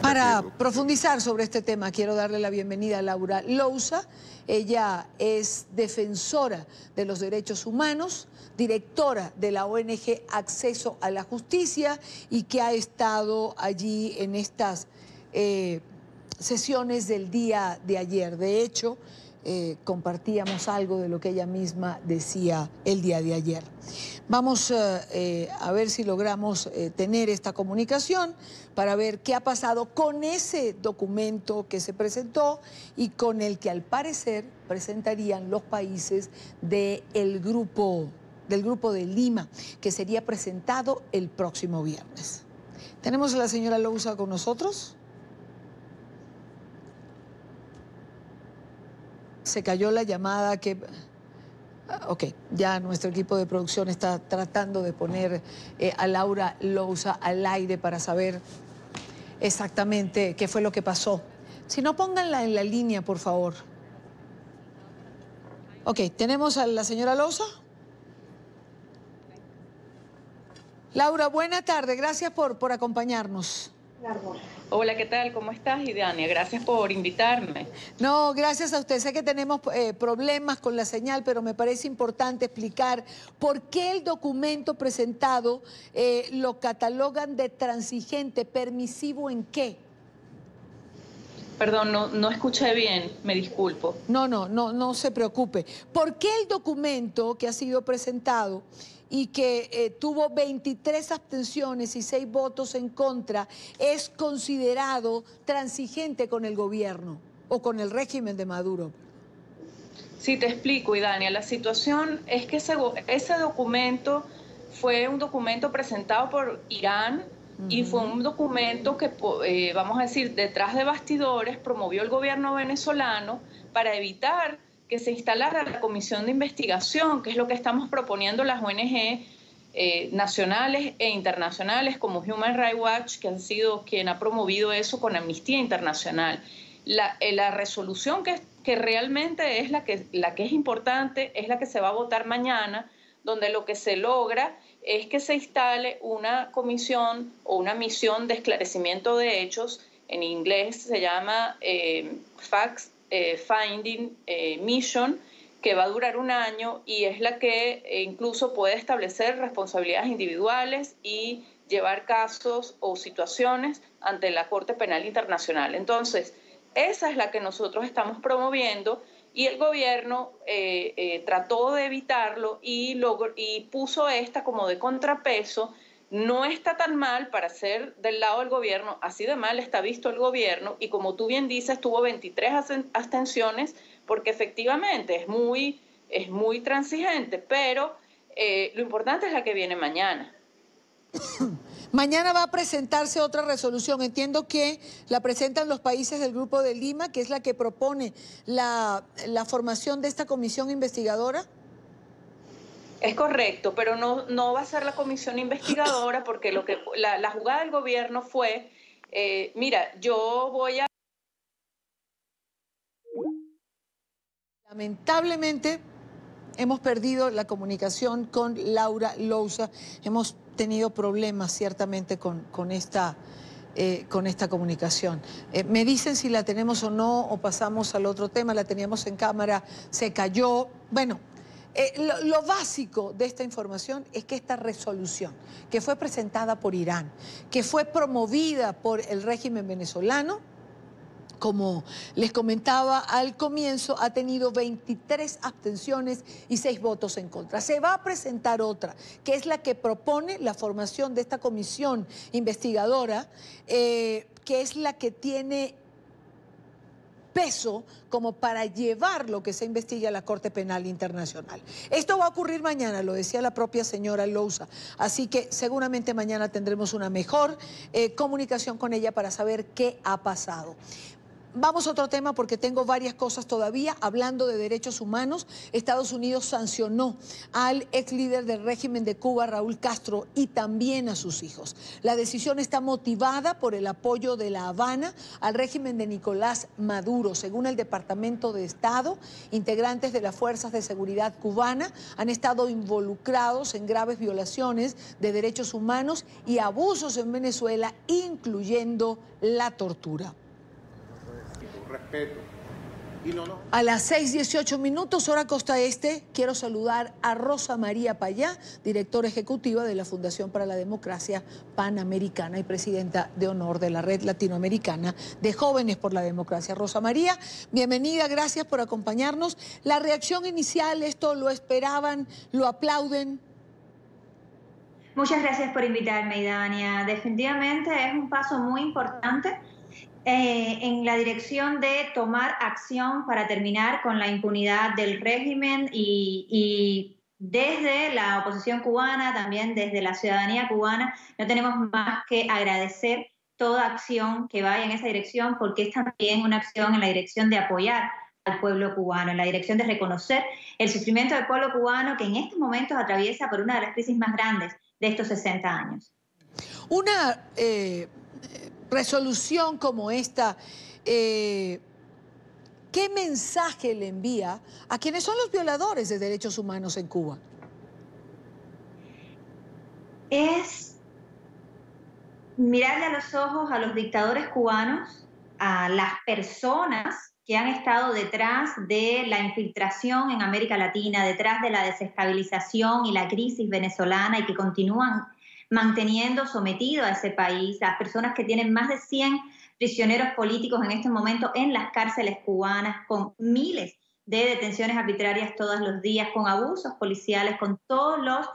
Speaker 2: Para profundizar sobre este tema, quiero darle la bienvenida a Laura Lousa. Ella es defensora de los derechos humanos, directora de la ONG Acceso a la Justicia y que ha estado allí en estas sesiones del día de ayer. De hecho, compartíamos algo de lo que ella misma decía el día de ayer. Vamos a ver si logramos tener esta comunicación para ver qué ha pasado con ese documento que se presentó y con el que al parecer presentarían los países del grupo de Lima, que sería presentado el próximo viernes. ¿Tenemos a la señora Lousa con nosotros? Se cayó la llamada que... Ok, ya nuestro equipo de producción está tratando de poner a Laura Lousa al aire para saber exactamente qué fue lo que pasó. Si no, pónganla en la línea, por favor. Ok, ¿tenemos a la señora Lousa? Laura, buena tarde, gracias por acompañarnos.
Speaker 25: Hola, ¿qué tal? ¿Cómo estás, Idania? Gracias por invitarme.
Speaker 2: No, gracias a usted. Sé que tenemos problemas con la señal, pero me parece importante explicar por qué el documento presentado lo catalogan de transigente, permisivo ¿en qué?
Speaker 25: Perdón, no escuché bien, me disculpo.
Speaker 2: No se preocupe. ¿Por qué el documento que ha sido presentado y que tuvo 23 abstenciones y 6 votos en contra es considerado transigente con el gobierno o con el régimen de Maduro?
Speaker 25: Sí, te explico, Idania. La situación es que ese documento fue un documento presentado por Irán y fue un documento que, vamos a decir, detrás de bastidores promovió el gobierno venezolano para evitar que se instalara la comisión de investigación, que es lo que estamos proponiendo las ONG nacionales e internacionales como Human Rights Watch, que han sido quien ha promovido eso con Amnistía Internacional. La resolución que realmente es la que es importante es la que se va a votar mañana, donde lo que se logra es que se instale una comisión o una misión de esclarecimiento de hechos, en inglés se llama Facts Finding Mission, que va a durar 1 año y es la que incluso puede establecer responsabilidades individuales y llevar casos o situaciones ante la Corte Penal Internacional. Entonces, esa es la que nosotros estamos promoviendo y el gobierno trató de evitarlo y puso esta como de contrapeso. No está tan mal para ser del lado del gobierno, así de mal está visto el gobierno y como tú bien dices, tuvo 23 abstenciones porque efectivamente es muy transigente, pero lo importante es la que viene mañana.
Speaker 2: Mañana va a presentarse otra resolución. Entiendo que la presentan los países del Grupo de Lima, que es la que propone la formación de esta comisión investigadora.
Speaker 25: Es correcto, pero no va a ser la comisión investigadora porque la jugada del gobierno fue, mira, yo voy a...
Speaker 2: Lamentablemente hemos perdido la comunicación con Laura Lousa. Hemos tenido problemas ciertamente con esta comunicación. Me dicen si la tenemos o no o pasamos al otro tema. La teníamos en cámara, se cayó. Bueno, lo básico de esta información es que esta resolución que fue presentada por Irán, que fue promovida por el régimen venezolano, como les comentaba al comienzo, ha tenido 23 abstenciones y 6 votos en contra. Se va a presentar otra, que es la que propone la formación de esta comisión investigadora, que es la que tiene peso como para llevar lo que se investiga a la Corte Penal Internacional. Esto va a ocurrir mañana, lo decía la propia señora Lousa, así que seguramente mañana tendremos una mejor comunicación con ella para saber qué ha pasado. Vamos a otro tema porque tengo varias cosas todavía. Hablando de derechos humanos, Estados Unidos sancionó al ex líder del régimen de Cuba, Raúl Castro, y también a sus hijos. La decisión está motivada por el apoyo de La Habana al régimen de Nicolás Maduro. Según el Departamento de Estado, integrantes de las Fuerzas de Seguridad cubana han estado involucrados en graves violaciones de derechos humanos y abusos en Venezuela, incluyendo la tortura.
Speaker 14: Respeto.
Speaker 2: A las 6:18, hora Costa Este, quiero saludar a Rosa María Payá, directora ejecutiva de la Fundación para la Democracia Panamericana y presidenta de honor de la Red Latinoamericana de Jóvenes por la Democracia. Rosa María, bienvenida, gracias por acompañarnos. La reacción inicial, ¿esto lo esperaban, lo aplauden?
Speaker 7: Muchas gracias por invitarme, Idania. Definitivamente es un paso muy importante en la dirección de tomar acción para terminar con la impunidad del régimen y desde la oposición cubana, también desde la ciudadanía cubana, no tenemos más que agradecer toda acción que vaya en esa dirección porque es también una acción en la dirección de apoyar al pueblo cubano, en la dirección de reconocer el sufrimiento del pueblo cubano que en estos momentos atraviesa por una de las crisis más grandes de estos 60 años.
Speaker 2: Una resolución como esta, ¿qué mensaje le envía a quienes son los violadores de derechos humanos en Cuba?
Speaker 7: Es mirarle a los ojos a los dictadores cubanos, a las personas que han estado detrás de la infiltración en América Latina, detrás de la desestabilización y la crisis venezolana y que continúan manteniendo sometido a ese país, a personas que tienen más de 100 prisioneros políticos en este momento en las cárceles cubanas, con miles de detenciones arbitrarias todos los días, con abusos policiales, con todas las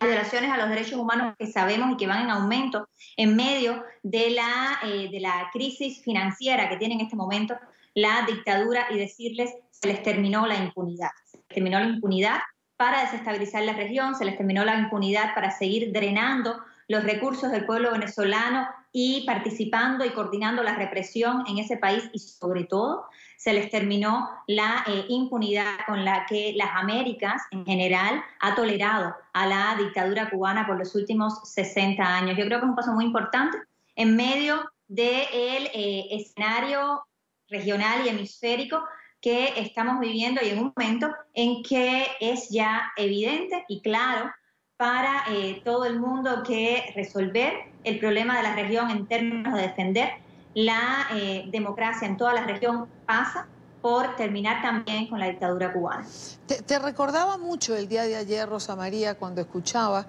Speaker 7: violaciones a los derechos humanos que sabemos y que van en aumento en medio de la crisis financiera que tiene en este momento la dictadura, y decirles, se les terminó la impunidad. Se les terminó la impunidad para desestabilizar la región, se les terminó la impunidad para seguir drenando los recursos del pueblo venezolano y participando y coordinando la represión en ese país, y sobre todo se les terminó la impunidad con la que las Américas en general ha tolerado a la dictadura cubana por los últimos 60 años. Yo creo que es un paso muy importante en medio del escenario regional y hemisférico que estamos viviendo, y en un momento en que es ya evidente y claro para todo el mundo que resolver el problema de la región en términos de defender la democracia en toda la región pasa por terminar también con la dictadura cubana.
Speaker 2: Te recordaba mucho el día de ayer, Rosa María, cuando escuchaba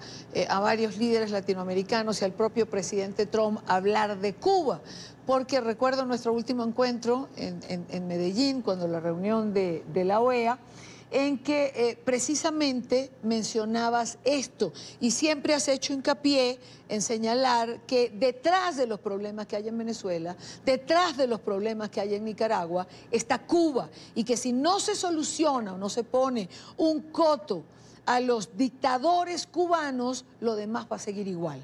Speaker 2: a varios líderes latinoamericanos y al propio presidente Trump hablar de Cuba, porque recuerdo nuestro último encuentro en Medellín, cuando la reunión de la OEA, en que precisamente mencionabas esto, y siempre has hecho hincapié en señalar que detrás de los problemas que hay en Venezuela, detrás de los problemas que hay en Nicaragua, está Cuba, y que si no se soluciona o no se pone un coto a los dictadores cubanos, lo demás va a seguir igual.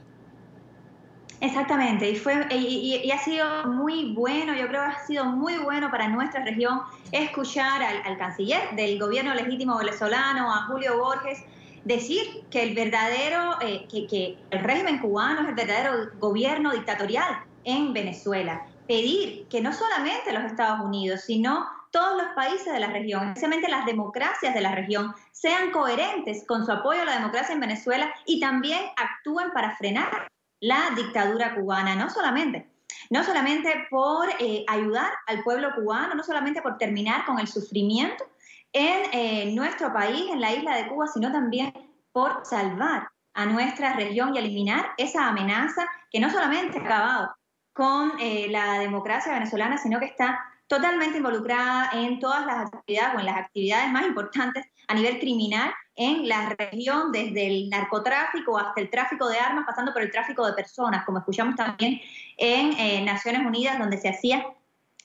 Speaker 7: Exactamente, y ha sido muy bueno, yo creo que ha sido muy bueno para nuestra región escuchar al canciller del gobierno legítimo venezolano, a Julio Borges, decir que el verdadero, que el régimen cubano es el verdadero gobierno dictatorial en Venezuela. Pedir que no solamente los Estados Unidos, sino todos los países de la región, especialmente las democracias de la región, sean coherentes con su apoyo a la democracia en Venezuela y también actúen para frenar la dictadura cubana, no solamente por ayudar al pueblo cubano, no solamente por terminar con el sufrimiento en nuestro país, en la isla de Cuba, sino también por salvar a nuestra región y eliminar esa amenaza que no solamente ha acabado con la democracia venezolana, sino que está totalmente involucrada en todas las actividades o en las actividades más importantes a nivel criminal en la región, desde el narcotráfico hasta el tráfico de armas, pasando por el tráfico de personas, como escuchamos también en Naciones Unidas, donde se hacía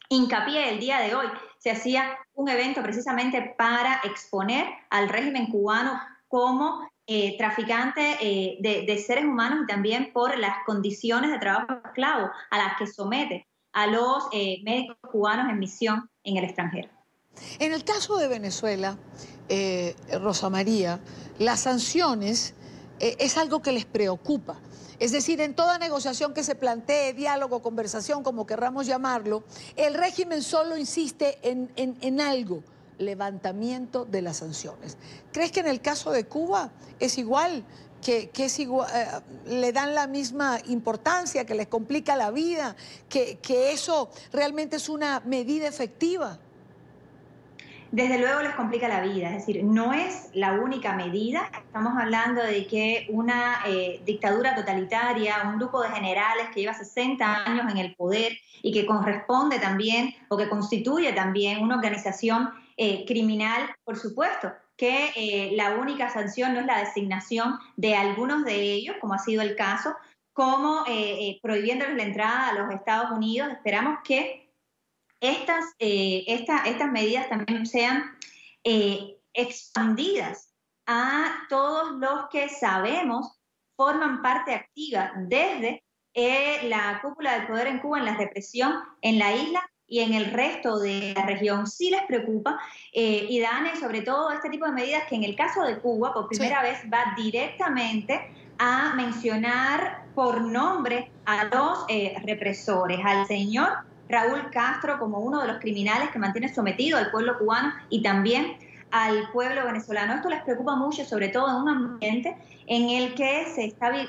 Speaker 7: hincapié el día de hoy, se hacía un evento precisamente para exponer al régimen cubano como traficante de seres humanos, y también por las condiciones de trabajo esclavo a las que somete a los médicos cubanos en misión en el extranjero.
Speaker 2: En el caso de Venezuela, Rosa María, las sanciones es algo que les preocupa. Es decir, en toda negociación que se plantee, diálogo, conversación, como querramos llamarlo, el régimen solo insiste en algo: levantamiento de las sanciones. ¿Crees que en el caso de Cuba es igual? Que es igual, le dan la misma importancia, que les complica la vida, que eso realmente es una medida efectiva?
Speaker 7: Desde luego les complica la vida, es decir, no es la única medida. Estamos hablando de que una dictadura totalitaria, un grupo de generales que lleva 60 años en el poder y que corresponde también, o que constituye también, una organización criminal, por supuesto, que la única sanción no es la designación de algunos de ellos, como ha sido el caso, como prohibiéndoles la entrada a los Estados Unidos. Esperamos que estas medidas también sean expandidas a todos los que sabemos forman parte activa desde la cúpula del poder en Cuba, en la represión en la isla y en el resto de la región. Sí les preocupa, y Dane, sobre todo este tipo de medidas que en el caso de Cuba por primera vez va directamente a mencionar por nombre a los represores, al señor Raúl Castro como uno de los criminales que mantiene sometido al pueblo cubano y también al pueblo venezolano. Esto les preocupa mucho, sobre todo en un ambiente en el que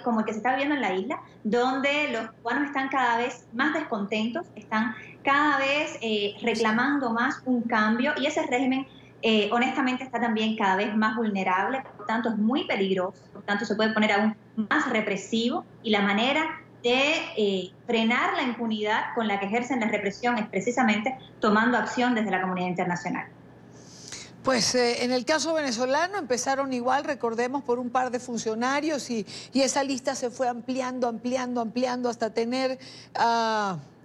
Speaker 7: como el que se está viviendo en la isla, donde los cubanos están cada vez más descontentos, están cada vez reclamando más un cambio, y ese régimen honestamente está también cada vez más vulnerable, por tanto es muy peligroso, por tanto se puede poner aún más represivo, y la manera de frenar la impunidad con la que ejercen la represión, es precisamente tomando acción desde la comunidad internacional.
Speaker 2: Pues en el caso venezolano empezaron igual, recordemos, por un par de funcionarios y esa lista se fue ampliando hasta tener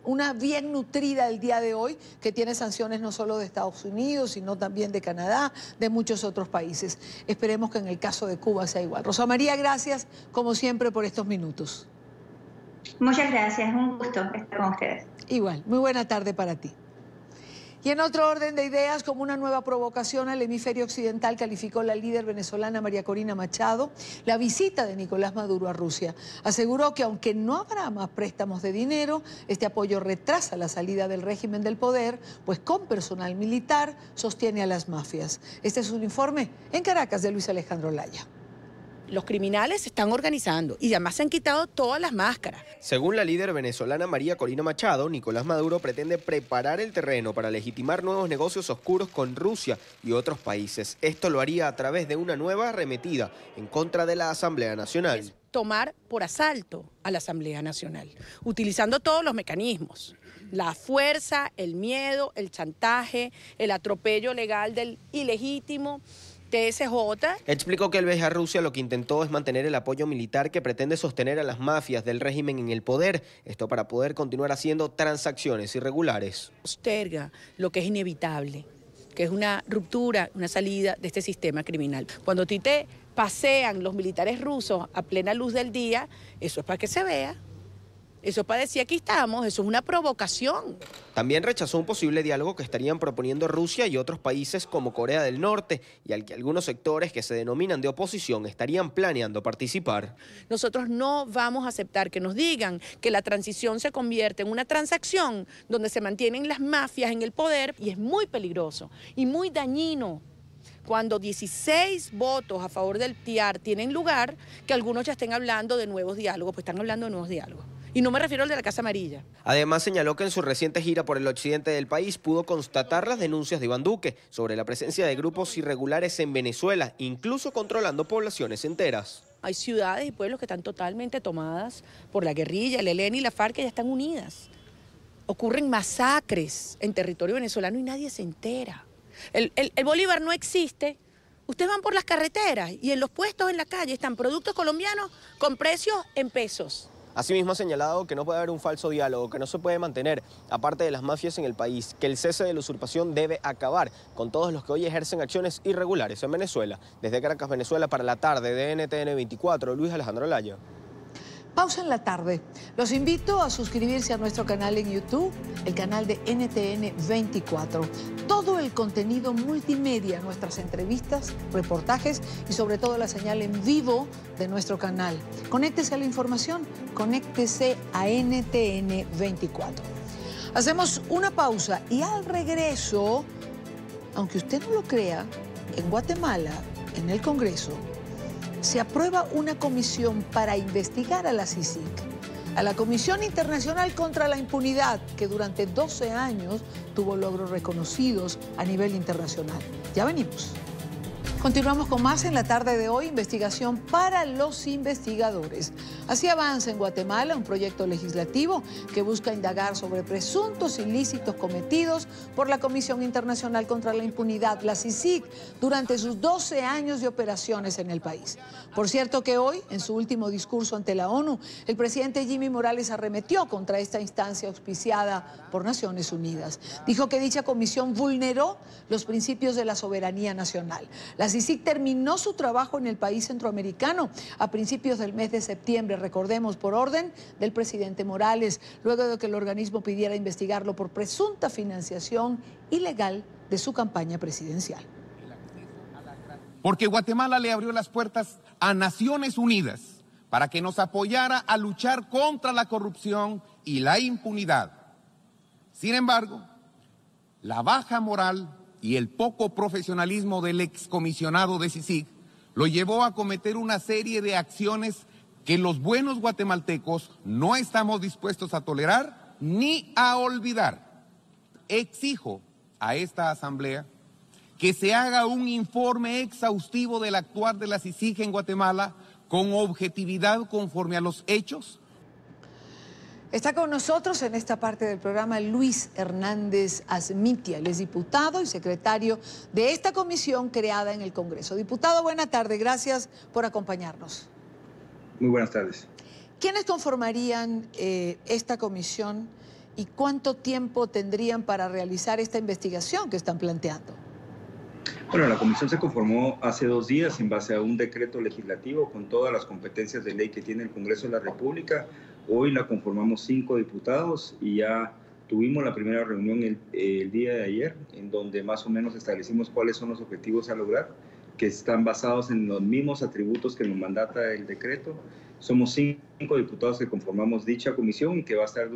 Speaker 2: una bien nutrida el día de hoy, que tiene sanciones no solo de Estados Unidos, sino también de Canadá, de muchos otros países. Esperemos que en el caso de Cuba sea igual. Rosa María, gracias como siempre por estos minutos.
Speaker 7: Muchas gracias, un gusto estar con ustedes.
Speaker 2: Igual, muy buena tarde para ti. Y en otro orden de ideas, como una nueva provocación al hemisferio occidental, calificó la líder venezolana María Corina Machado la visita de Nicolás Maduro a Rusia. Aseguró que aunque no habrá más préstamos de dinero, este apoyo retrasa la salida del régimen del poder, pues con personal militar sostiene a las mafias. Este es un informe en Caracas de Luis Alejandro Laya.
Speaker 10: Los criminales se están organizando y además se han quitado todas las máscaras.
Speaker 11: Según la líder venezolana María Corina Machado, Nicolás Maduro pretende preparar el terreno para legitimar nuevos negocios oscuros con Rusia y otros países. Esto lo haría a través de una nueva arremetida en contra de la Asamblea Nacional.
Speaker 10: Tomar por asalto a la Asamblea Nacional, utilizando todos los mecanismos. La fuerza, el miedo, el chantaje, el atropello legal del ilegítimo TSJ.
Speaker 11: Explicó que el viaje a Rusia lo que intentó es mantener el apoyo militar que pretende sostener a las mafias del régimen en el poder, esto para poder continuar haciendo transacciones irregulares.
Speaker 10: Posterga lo que es inevitable, que es una ruptura, una salida de este sistema criminal. Cuando a ti te pasean los militares rusos a plena luz del día, eso es para que se vea. Eso es para decir aquí estamos, eso es una provocación.
Speaker 11: También rechazó un posible diálogo que estarían proponiendo Rusia y otros países como Corea del Norte y al que algunos sectores que se denominan de oposición estarían planeando participar.
Speaker 10: Nosotros no vamos a aceptar que nos digan que la transición se convierte en una transacción donde se mantienen las mafias en el poder y es muy peligroso y muy dañino. Cuando 16 votos a favor del TIAR tienen lugar, que algunos ya estén hablando de nuevos diálogos, pues están hablando de nuevos diálogos. Y no me refiero al de la Casa Amarilla.
Speaker 11: Además señaló que en su reciente gira por el occidente del país pudo constatar las denuncias de Iván Duque sobre la presencia de grupos irregulares en Venezuela, incluso controlando poblaciones enteras.
Speaker 10: Hay ciudades y pueblos que están totalmente tomadas por la guerrilla, el ELN y la FARC, que ya están unidas. Ocurren masacres en territorio venezolano y nadie se entera. El Bolívar no existe. Ustedes van por las carreteras y en los puestos en la calle están productos colombianos con precios en pesos.
Speaker 11: Asimismo ha señalado que no puede haber un falso diálogo, que no se puede mantener, aparte de las mafias en el país, que el cese de la usurpación debe acabar con todos los que hoy ejercen acciones irregulares en Venezuela. Desde Caracas, Venezuela, para la tarde de NTN 24, Luis Alejandro Laya.
Speaker 2: Pausa en la tarde. Los invito a suscribirse a nuestro canal en YouTube, el canal de NTN 24. Todo el contenido multimedia, nuestras entrevistas, reportajes y sobre todo la señal en vivo de nuestro canal. Conéctese a la información, conéctese a NTN 24. Hacemos una pausa y al regreso, aunque usted no lo crea, en Guatemala, en el Congreso, se aprueba una comisión para investigar a la CICIG, a la Comisión Internacional contra la Impunidad, que durante 12 años tuvo logros reconocidos a nivel internacional. Ya venimos. Continuamos con más en la tarde de hoy, investigación para los investigadores. Así avanza en Guatemala un proyecto legislativo que busca indagar sobre presuntos ilícitos cometidos por la Comisión Internacional contra la Impunidad, la CICIG, durante sus 12 años de operaciones en el país. Por cierto que hoy, en su último discurso ante la ONU, el presidente Jimmy Morales arremetió contra esta instancia auspiciada por Naciones Unidas. Dijo que dicha comisión vulneró los principios de la soberanía nacional. La CICIG terminó su trabajo en el país centroamericano a principios del mes de septiembre, recordemos, por orden del presidente Morales, luego de que el organismo pidiera investigarlo por presunta financiación ilegal de su campaña presidencial.
Speaker 12: Porque Guatemala le abrió las puertas a Naciones Unidas para que nos apoyara a luchar contra la corrupción y la impunidad. Sin embargo, la baja moral y el poco profesionalismo del excomisionado de CICIG lo llevó a cometer una serie de acciones que los buenos guatemaltecos no estamos dispuestos a tolerar ni a olvidar. Exijo a esta asamblea que se haga un informe exhaustivo del actuar de la CICIG en Guatemala con objetividad conforme a los hechos.
Speaker 2: Está con nosotros en esta parte del programa Luis Hernández Asmitia. Él es diputado y secretario de esta comisión creada en el Congreso. Diputado, buena tarde. Gracias por acompañarnos.
Speaker 13: Muy buenas tardes.
Speaker 2: ¿Quiénes conformarían esta comisión y cuánto tiempo tendrían para realizar esta investigación que están planteando?
Speaker 13: Bueno, la comisión se conformó hace 2 días en base a un decreto legislativo con todas las competencias de ley que tiene el Congreso de la República. Hoy la conformamos 5 diputados y ya tuvimos la primera reunión el día de ayer, en donde más o menos establecimos cuáles son los objetivos a lograr, que están basados en los mismos atributos que nos mandata el decreto. Somos 5 diputados que conformamos dicha comisión y que va a estar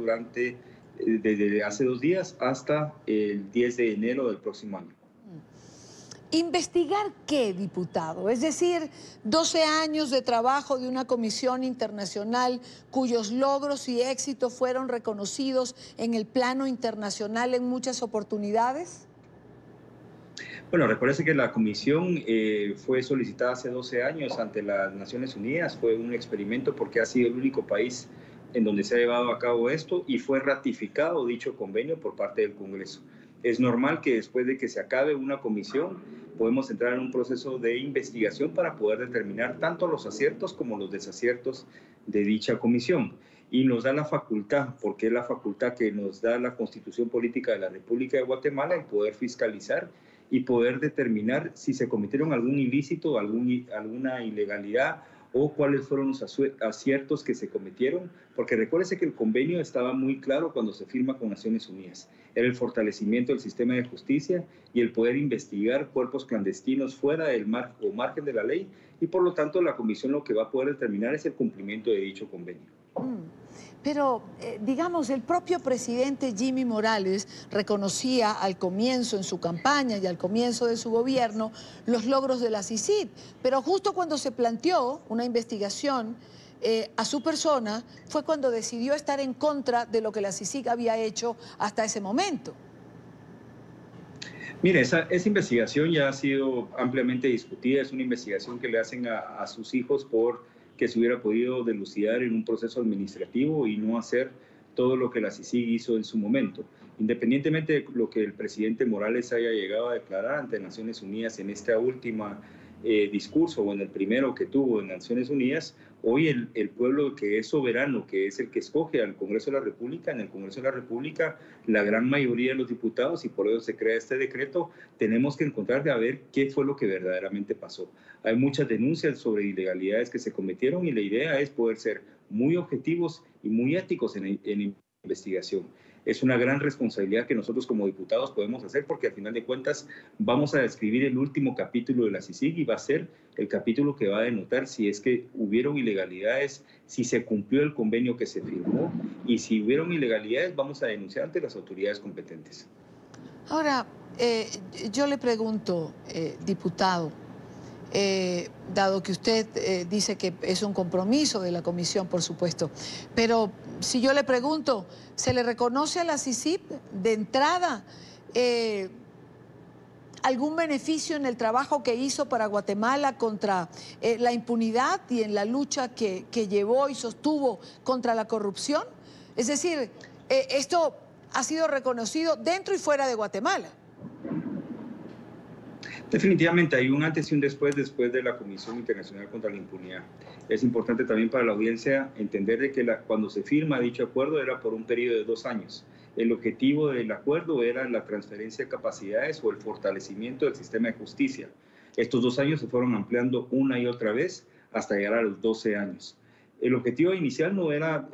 Speaker 13: desde hace 2 días hasta el 10 de enero del próximo año.
Speaker 2: ¿Investigar qué, diputado? Es decir, 12 años de trabajo de una comisión internacional cuyos logros y éxitos fueron reconocidos en el plano internacional en muchas oportunidades.
Speaker 13: Bueno, recuérdese que la comisión fue solicitada hace 12 años ante las Naciones Unidas. Fue un experimento porque ha sido el único país en donde se ha llevado a cabo esto y fue ratificado dicho convenio por parte del Congreso. Es normal que después de que se acabe una comisión podemos entrar en un proceso de investigación para poder determinar tanto los aciertos como los desaciertos de dicha comisión. Y nos da la facultad, porque es la facultad que nos da la Constitución Política de la República de Guatemala, el poder fiscalizar y poder determinar si se cometieron algún ilícito, alguna ilegalidad o cuáles fueron los aciertos que se cometieron, porque recuérdese que el convenio estaba muy claro cuando se firma con Naciones Unidas. Era el fortalecimiento del sistema de justicia y el poder investigar cuerpos clandestinos fuera del margen de la ley, y por lo tanto la comisión lo que va a poder determinar es el cumplimiento de dicho convenio.
Speaker 2: Pero, digamos, el propio presidente Jimmy Morales reconocía al comienzo en su campaña y al comienzo de su gobierno los logros de la CICIG, pero justo cuando se planteó una investigación a su persona fue cuando decidió estar en contra de lo que la CICIG había hecho hasta ese momento.
Speaker 13: Mire, esa investigación ya ha sido ampliamente discutida. Es una investigación que le hacen a sus hijos por que se hubiera podido dilucidar en un proceso administrativo y no hacer todo lo que la CICIG hizo en su momento. Independientemente de lo que el presidente Morales haya llegado a declarar ante Naciones Unidas en esta última discurso o en el primero que tuvo en Naciones Unidas, hoy el pueblo que es soberano, que es el que escoge al Congreso de la República, en el Congreso de la República la gran mayoría de los diputados, y por eso se crea este decreto, tenemos que encontrar a ver qué fue lo que verdaderamente pasó. Hay muchas denuncias sobre ilegalidades que se cometieron y la idea es poder ser muy objetivos y muy éticos en investigación. Es una gran responsabilidad que nosotros como diputados podemos hacer, porque al final de cuentas vamos a describir el último capítulo de la CICIG y va a ser el capítulo que va a denotar si es que hubieron ilegalidades, si se cumplió el convenio que se firmó, y si hubieron ilegalidades vamos a denunciar ante las autoridades competentes.
Speaker 2: Ahora, yo le pregunto, diputado, dado que usted dice que es un compromiso de la comisión, por supuesto, pero si yo le pregunto, ¿se le reconoce a la CICIG de entrada algún beneficio en el trabajo que hizo para Guatemala contra la impunidad y en la lucha que llevó y sostuvo contra la corrupción? Es decir, esto ha sido reconocido dentro y fuera de Guatemala.
Speaker 13: Definitivamente hay un antes y un después de la Comisión Internacional contra la Impunidad. Es importante también para la audiencia entender de que cuando se firma dicho acuerdo era por un periodo de 2 años. El objetivo del acuerdo era la transferencia de capacidades o el fortalecimiento del sistema de justicia. Estos 2 años se fueron ampliando una y otra vez hasta llegar a los 12 años. El objetivo inicial no era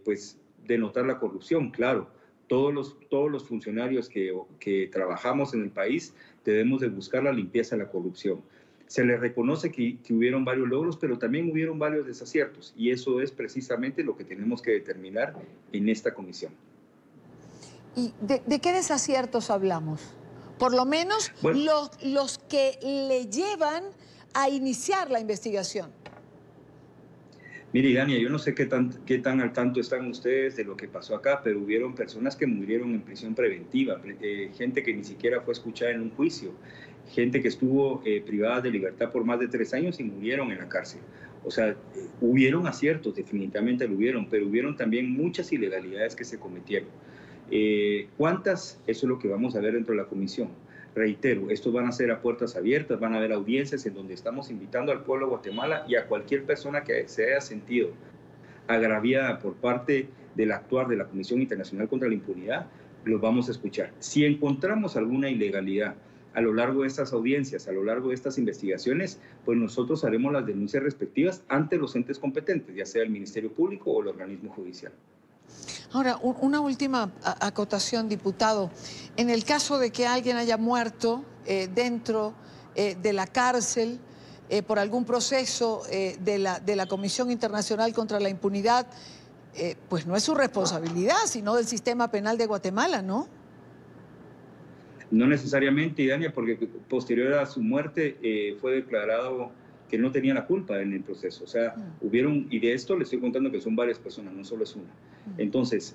Speaker 13: pues denotar la corrupción, claro. Todos los funcionarios que trabajamos en el país debemos de buscar la limpieza de la corrupción. Se le reconoce que hubieron varios logros, pero también hubieron varios desaciertos, y eso es precisamente lo que tenemos que determinar en esta comisión.
Speaker 2: ¿Y de qué desaciertos hablamos? Por lo menos bueno, los que le llevan a iniciar la investigación.
Speaker 13: Mire, Dania, yo no sé qué tan al tanto están ustedes de lo que pasó acá, pero hubieron personas que murieron en prisión preventiva, gente que ni siquiera fue escuchada en un juicio, gente que estuvo privada de libertad por más de 3 años y murieron en la cárcel. O sea, hubieron aciertos, definitivamente lo hubieron, pero hubieron también muchas ilegalidades que se cometieron. ¿Cuántas? Eso es lo que vamos a ver dentro de la comisión. Reitero, estos van a ser a puertas abiertas, van a haber audiencias en donde estamos invitando al pueblo de Guatemala y a cualquier persona que se haya sentido agraviada por parte del actuar de la Comisión Internacional contra la Impunidad, los vamos a escuchar. Si encontramos alguna ilegalidad a lo largo de estas audiencias, a lo largo de estas investigaciones, pues nosotros haremos las denuncias respectivas ante los entes competentes, ya sea el Ministerio Público o el organismo judicial.
Speaker 2: Ahora, una última acotación, diputado. En el caso de que alguien haya muerto dentro de la cárcel por algún proceso de la Comisión Internacional contra la Impunidad, pues no es su responsabilidad, sino del sistema penal de Guatemala, ¿no?
Speaker 13: No necesariamente, Idania, porque posterior a su muerte fue declarado que no tenía la culpa en el proceso. O sea, hubieron, y de esto le estoy contando que son varias personas, no solo es una. Entonces,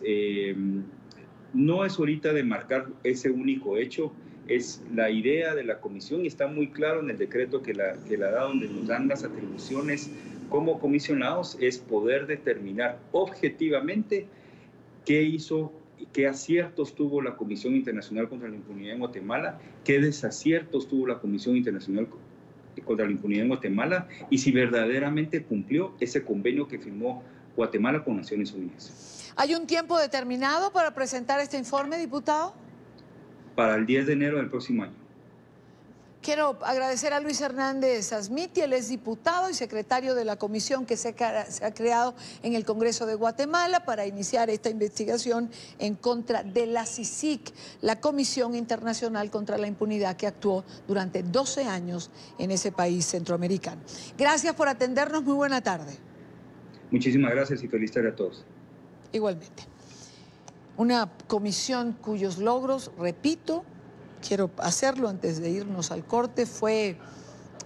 Speaker 13: no es ahorita de marcar ese único hecho, es la idea de la comisión y está muy claro en el decreto que la da, donde nos dan las atribuciones como comisionados, es poder determinar objetivamente qué hizo, qué aciertos tuvo la Comisión Internacional contra la Impunidad en Guatemala, qué desaciertos tuvo la Comisión Internacional contra la Impunidad en Guatemala y si verdaderamente cumplió ese convenio que firmó Guatemala con Naciones Unidas.
Speaker 2: ¿Hay un tiempo determinado para presentar este informe, diputado?
Speaker 13: Para el 10 de enero del próximo año.
Speaker 2: Quiero agradecer a Luis Hernández Asmiti, él es diputado y secretario de la comisión que se ha creado en el Congreso de Guatemala para iniciar esta investigación en contra de la CICIC, la Comisión Internacional contra la Impunidad que actuó durante 12 años en ese país centroamericano. Gracias por atendernos, muy buena tarde.
Speaker 13: Muchísimas gracias y feliz tarde a todos.
Speaker 2: Igualmente. Una comisión cuyos logros, repito, quiero hacerlo antes de irnos al corte, fue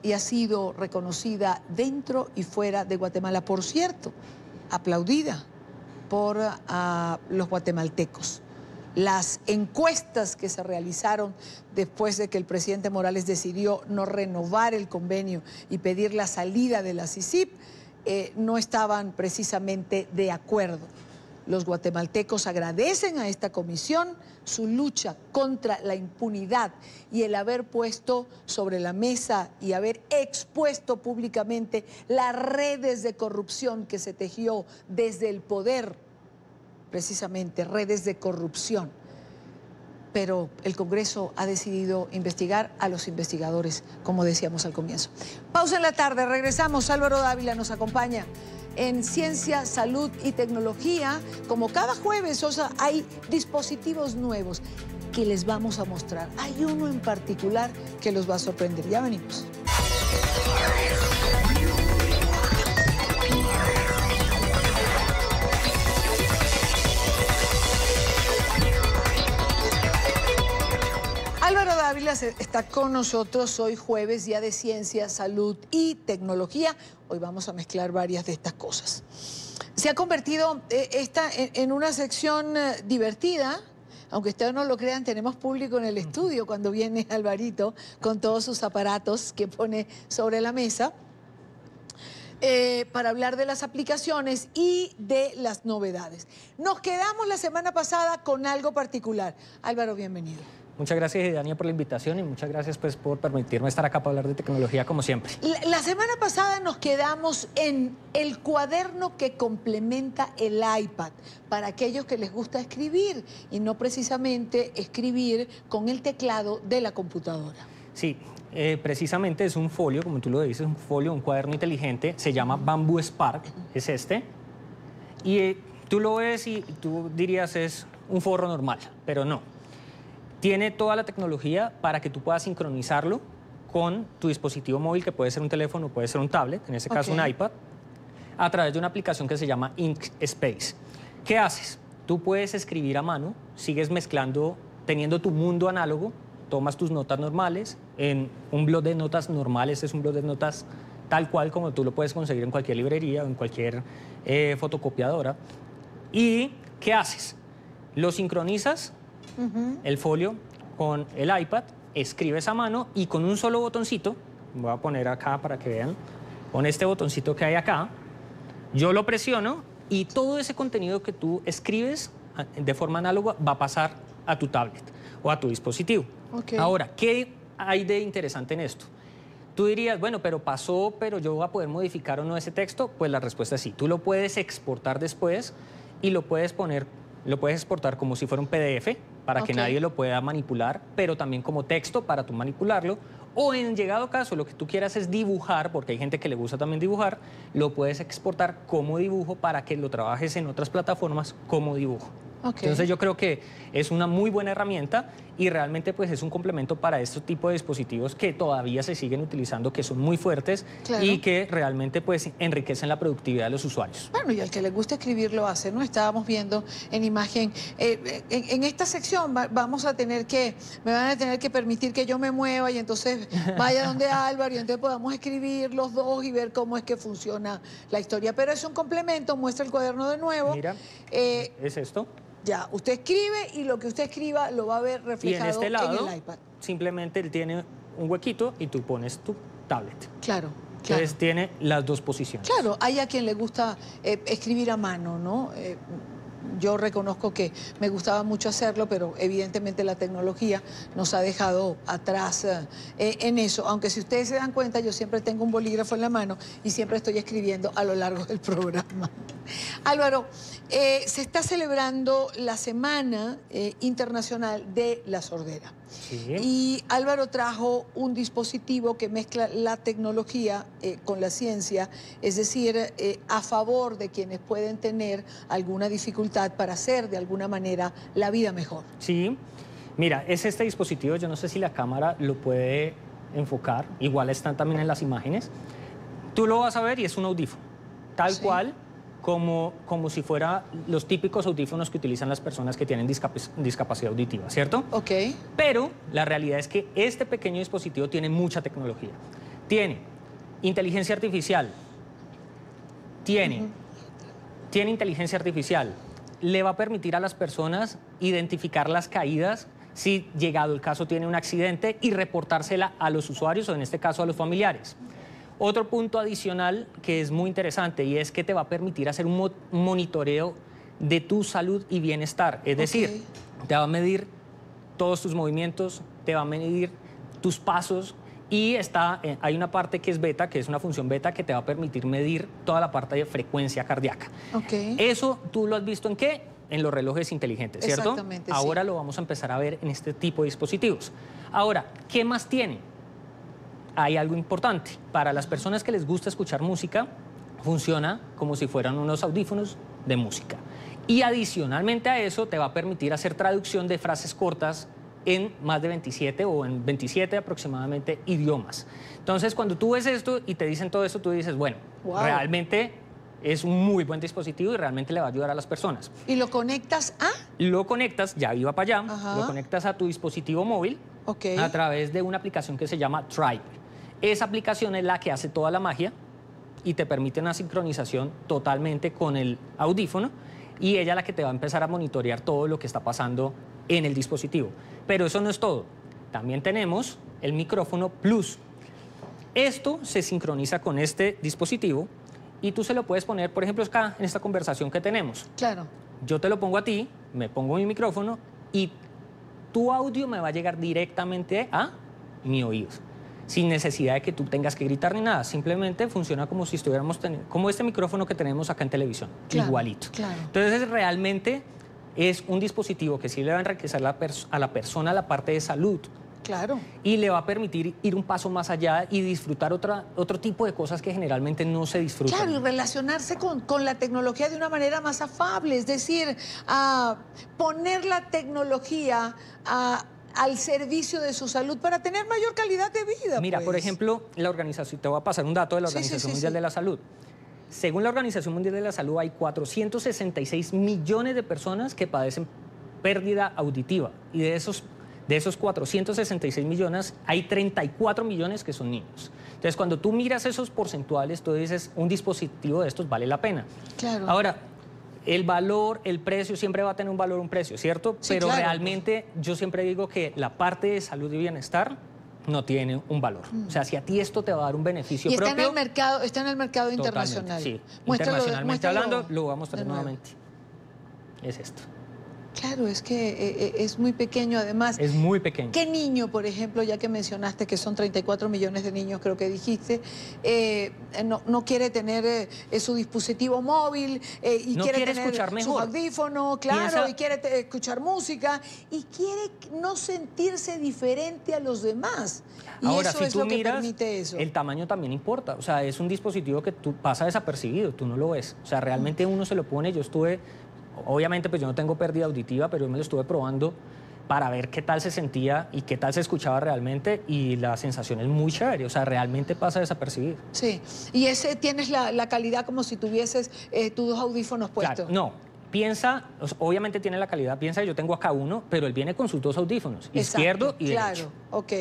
Speaker 2: y ha sido reconocida dentro y fuera de Guatemala. Por cierto, aplaudida por los guatemaltecos. Las encuestas que se realizaron después de que el presidente Morales decidió no renovar el convenio y pedir la salida de la CICIP, no estaban precisamente de acuerdo. Los guatemaltecos agradecen a esta comisión su lucha contra la impunidad y el haber puesto sobre la mesa y haber expuesto públicamente las redes de corrupción que se tejió desde el poder, precisamente redes de corrupción. Pero el Congreso ha decidido investigar a los investigadores, como decíamos al comienzo. Pausa en la tarde, regresamos. Álvaro Dávila nos acompaña en Ciencia, Salud y Tecnología. Como cada jueves, Sosa, hay dispositivos nuevos que les vamos a mostrar. Hay uno en particular que los va a sorprender. Ya venimos. Álvaro Dávila está con nosotros hoy jueves, día de Ciencia, Salud y Tecnología. Hoy vamos a mezclar varias de estas cosas. Se ha convertido esta en una sección divertida. Aunque ustedes no lo crean, tenemos público en el estudio cuando viene Alvarito con todos sus aparatos que pone sobre la mesa para hablar de las aplicaciones y de las novedades. Nos quedamos la semana pasada con algo particular. Álvaro, bienvenido.
Speaker 15: Muchas gracias, Dania, por la invitación y muchas gracias pues, por permitirme estar acá para hablar de tecnología como siempre.
Speaker 2: La semana pasada nos quedamos en el cuaderno que complementa el iPad para aquellos que les gusta escribir y no precisamente escribir con el teclado de la computadora.
Speaker 15: Sí, precisamente es un folio, como tú lo dices, un folio, un cuaderno inteligente, se llama Bamboo Spark, es este. Y tú lo ves y tú dirías es un forro normal, pero no. Tiene toda la tecnología para que tú puedas sincronizarlo con tu dispositivo móvil, que puede ser un teléfono, puede ser un tablet, en este caso un iPad, a través de una aplicación que se llama Inkspace. ¿Qué haces? Tú puedes escribir a mano, sigues mezclando, teniendo tu mundo análogo, tomas tus notas normales, en un blog de notas normales, es un blog de notas tal cual como tú lo puedes conseguir en cualquier librería o en cualquier fotocopiadora. ¿Y qué haces? Lo sincronizas, el folio con el iPad, escribes a mano y con un solo botoncito, voy a poner acá para que vean, con este botoncito que hay acá, yo lo presiono y todo ese contenido que tú escribes de forma análoga va a pasar a tu tablet o a tu dispositivo.
Speaker 2: Okay.
Speaker 15: Ahora, ¿qué hay de interesante en esto? Tú dirías, bueno, pero pasó, pero yo voy a poder modificar o no ese texto. Pues la respuesta es sí. Tú lo puedes exportar después y lo puedes exportar como si fuera un PDF para que nadie lo pueda manipular, pero también como texto para tú manipularlo. O en llegado caso, lo que tú quieras es dibujar, porque hay gente que le gusta también dibujar, lo puedes exportar como dibujo para que lo trabajes en otras plataformas como dibujo.
Speaker 2: Okay.
Speaker 15: Entonces yo creo que es una muy buena herramienta y realmente pues es un complemento para este tipo de dispositivos que todavía se siguen utilizando, que son muy fuertes y que realmente pues enriquecen la productividad de los usuarios.
Speaker 2: Bueno, y al que le gusta escribir lo hace, ¿no? Estábamos viendo en imagen, en esta sección me van a tener que permitir que yo me mueva y entonces vaya donde Álvaro y entonces podamos escribir los dos y ver cómo es que funciona la historia. Pero es un complemento, muestra el cuaderno de nuevo.
Speaker 15: Mira, es esto.
Speaker 2: Ya, usted escribe y lo que usted escriba lo va a ver reflejado
Speaker 15: y en este lado,
Speaker 2: en el iPad.
Speaker 15: Simplemente él tiene un huequito y tú pones tu tablet.
Speaker 2: Claro.
Speaker 15: Entonces tiene las dos posiciones.
Speaker 2: Claro, hay a quien le gusta escribir a mano, ¿no? Yo reconozco que me gustaba mucho hacerlo, pero evidentemente la tecnología nos ha dejado atrás en eso. Aunque si ustedes se dan cuenta, yo siempre tengo un bolígrafo en la mano y siempre estoy escribiendo a lo largo del programa. Álvaro, se está celebrando la Semana Internacional de la Sordera.
Speaker 15: Sí.
Speaker 2: Y Álvaro trajo un dispositivo que mezcla la tecnología con la ciencia, es decir, a favor de quienes pueden tener alguna dificultad para hacer de alguna manera la vida mejor.
Speaker 15: Sí, mira, es este dispositivo, yo no sé si la cámara lo puede enfocar, igual están también en las imágenes. Tú lo vas a ver y es un audífono, tal cual como si fuera los típicos audífonos que utilizan las personas que tienen discapacidad auditiva, ¿cierto?
Speaker 2: Ok.
Speaker 15: Pero la realidad es que este pequeño dispositivo tiene mucha tecnología. Tiene inteligencia artificial, tiene inteligencia artificial, le va a permitir a las personas identificar las caídas si llegado el caso tiene un accidente y reportársela a los usuarios o en este caso a los familiares. Otro punto adicional que es muy interesante y es que te va a permitir hacer un monitoreo de tu salud y bienestar. Es decir, te va a medir todos tus movimientos, te va a medir tus pasos y hay una parte que es beta, que es una función beta que te va a permitir medir toda la parte de frecuencia cardíaca. Eso tú lo has visto ¿en qué? En los relojes inteligentes, ¿cierto?
Speaker 2: Exactamente,
Speaker 15: ahora lo vamos a empezar a ver en este tipo de dispositivos. Ahora, ¿qué más tiene? Hay algo importante. Para las personas que les gusta escuchar música, funciona como si fueran unos audífonos de música. Y adicionalmente a eso, te va a permitir hacer traducción de frases cortas en más de 27 o en 27 aproximadamente idiomas. Entonces, cuando tú ves esto y te dicen todo esto, tú dices, bueno, realmente es un muy buen dispositivo y realmente le va a ayudar a las personas.
Speaker 2: ¿Y lo conectas a?
Speaker 15: Lo conectas, ya iba para allá, lo conectas a tu dispositivo móvil a través de una aplicación que se llama Tribe. Esa aplicación es la que hace toda la magia y te permite una sincronización totalmente con el audífono y ella es la que te va a empezar a monitorear todo lo que está pasando en el dispositivo. Pero eso no es todo. También tenemos el micrófono Plus. Esto se sincroniza con este dispositivo y tú se lo puedes poner, por ejemplo, acá en esta conversación que tenemos.
Speaker 2: Claro.
Speaker 15: Yo te lo pongo a ti, me pongo mi micrófono y tu audio me va a llegar directamente a mi oído, sin necesidad de que tú tengas que gritar ni nada. Simplemente funciona como si estuviéramos como este micrófono que tenemos acá en televisión, igualito. Entonces, realmente es un dispositivo que sí le va a enriquecer a la persona la parte de salud.
Speaker 2: Claro.
Speaker 15: Y le va a permitir ir un paso más allá y disfrutar otro tipo de cosas que generalmente no se disfrutan.
Speaker 2: Claro, y relacionarse con la tecnología de una manera más afable, es decir, poner la tecnología al servicio de su salud para tener mayor calidad de vida.
Speaker 15: Mira, por ejemplo, la organización, te voy a pasar un dato de la Organización Mundial de la Salud. Según la Organización Mundial de la Salud, hay 466 millones de personas que padecen pérdida auditiva y de esos 466 millones, hay 34 millones que son niños. Entonces, cuando tú miras esos porcentuales, tú dices, un dispositivo de estos vale la pena.
Speaker 2: Claro.
Speaker 15: Ahora, el valor, el precio, siempre va a tener un valor, un precio, ¿cierto?
Speaker 2: Sí,
Speaker 15: pero
Speaker 2: claro,
Speaker 15: realmente yo siempre digo que la parte de salud y bienestar no tiene un valor. O sea, si a ti esto te va a dar un beneficio
Speaker 2: y está
Speaker 15: propio...
Speaker 2: está en el mercado internacional.
Speaker 15: Sí,
Speaker 2: Muéstralo,
Speaker 15: internacionalmente hablando, lo voy a mostrar
Speaker 2: de nuevo.
Speaker 15: nuevamente. Es esto.
Speaker 2: Claro, es que es muy pequeño además.
Speaker 15: Es muy pequeño.
Speaker 2: ¿Qué niño, por ejemplo, ya que mencionaste que son 34 millones de niños, creo que dijiste, no quiere tener su dispositivo móvil y
Speaker 15: no
Speaker 2: quiere
Speaker 15: tener
Speaker 2: escuchar
Speaker 15: mejor.
Speaker 2: su audífono, claro, y quiere escuchar música y quiere no sentirse diferente a los demás? Y
Speaker 15: ahora,
Speaker 2: eso
Speaker 15: si
Speaker 2: es
Speaker 15: tú
Speaker 2: lo que
Speaker 15: miras,
Speaker 2: permite eso.
Speaker 15: el tamaño también importa. O sea, es un dispositivo que tú pasa desapercibido, tú no lo ves. O sea, realmente uno se lo pone, yo estuve... Obviamente, pues yo no tengo pérdida auditiva, pero yo me lo estuve probando para ver qué tal se sentía y qué tal se escuchaba realmente, y la sensación es muy chévere, o sea, realmente pasa desapercibido.
Speaker 2: Sí, y ese tienes la calidad como si tuvieses tus dos audífonos puestos.
Speaker 15: Claro, no, piensa, obviamente tiene la calidad, piensa que yo tengo acá uno, pero él viene con sus dos audífonos, izquierdo y derecho.
Speaker 2: Claro, ok.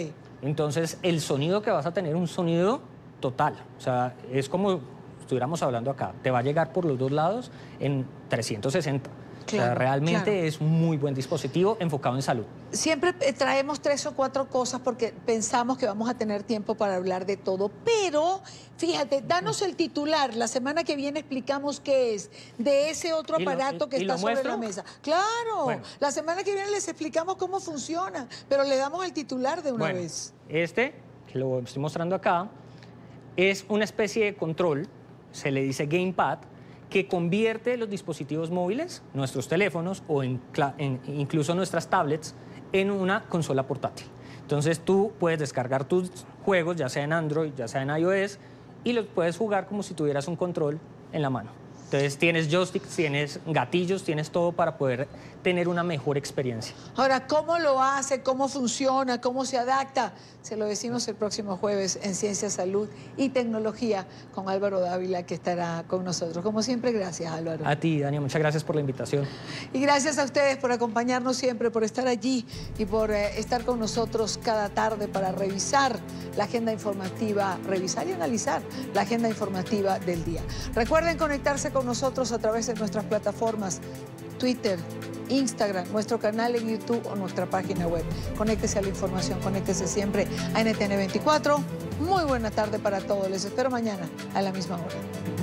Speaker 15: Entonces, el sonido que vas a tener es un sonido total, o sea, es como... estuviéramos hablando acá, te va a llegar por los dos lados en 360. Claro, o sea, realmente es un muy buen dispositivo enfocado en salud.
Speaker 2: Siempre traemos 3 o 4 cosas porque pensamos que vamos a tener tiempo para hablar de todo, pero fíjate, danos el titular. La semana que viene explicamos qué es de ese otro aparato que está sobre la mesa. Claro, bueno. La semana que viene les explicamos cómo funciona, pero le damos el titular de una vez.
Speaker 15: Este, que lo estoy mostrando acá, es una especie de control, se le dice gamepad, que convierte los dispositivos móviles, nuestros teléfonos o incluso nuestras tablets, en una consola portátil. Entonces tú puedes descargar tus juegos, ya sea en Android, ya sea en iOS, y los puedes jugar como si tuvieras un control en la mano. Entonces tienes joysticks, tienes gatillos, tienes todo para poder tener una mejor experiencia.
Speaker 2: Ahora, ¿cómo lo hace? ¿Cómo funciona? ¿Cómo se adapta? Se lo decimos el próximo jueves en Ciencia, Salud y Tecnología con Álvaro Dávila, que estará con nosotros. Como siempre, gracias, Álvaro.
Speaker 15: A ti, Dania, muchas gracias por la invitación.
Speaker 2: Y gracias a ustedes por acompañarnos siempre, por estar allí y por estar con nosotros cada tarde para revisar la agenda informativa, revisar y analizar la agenda informativa del día. Recuerden conectarse con nosotros a través de nuestras plataformas Twitter, Instagram, nuestro canal en YouTube o nuestra página web. Conéctese a la información, conéctese siempre a NTN 24. Muy buena tarde para todos. Les espero mañana a la misma hora.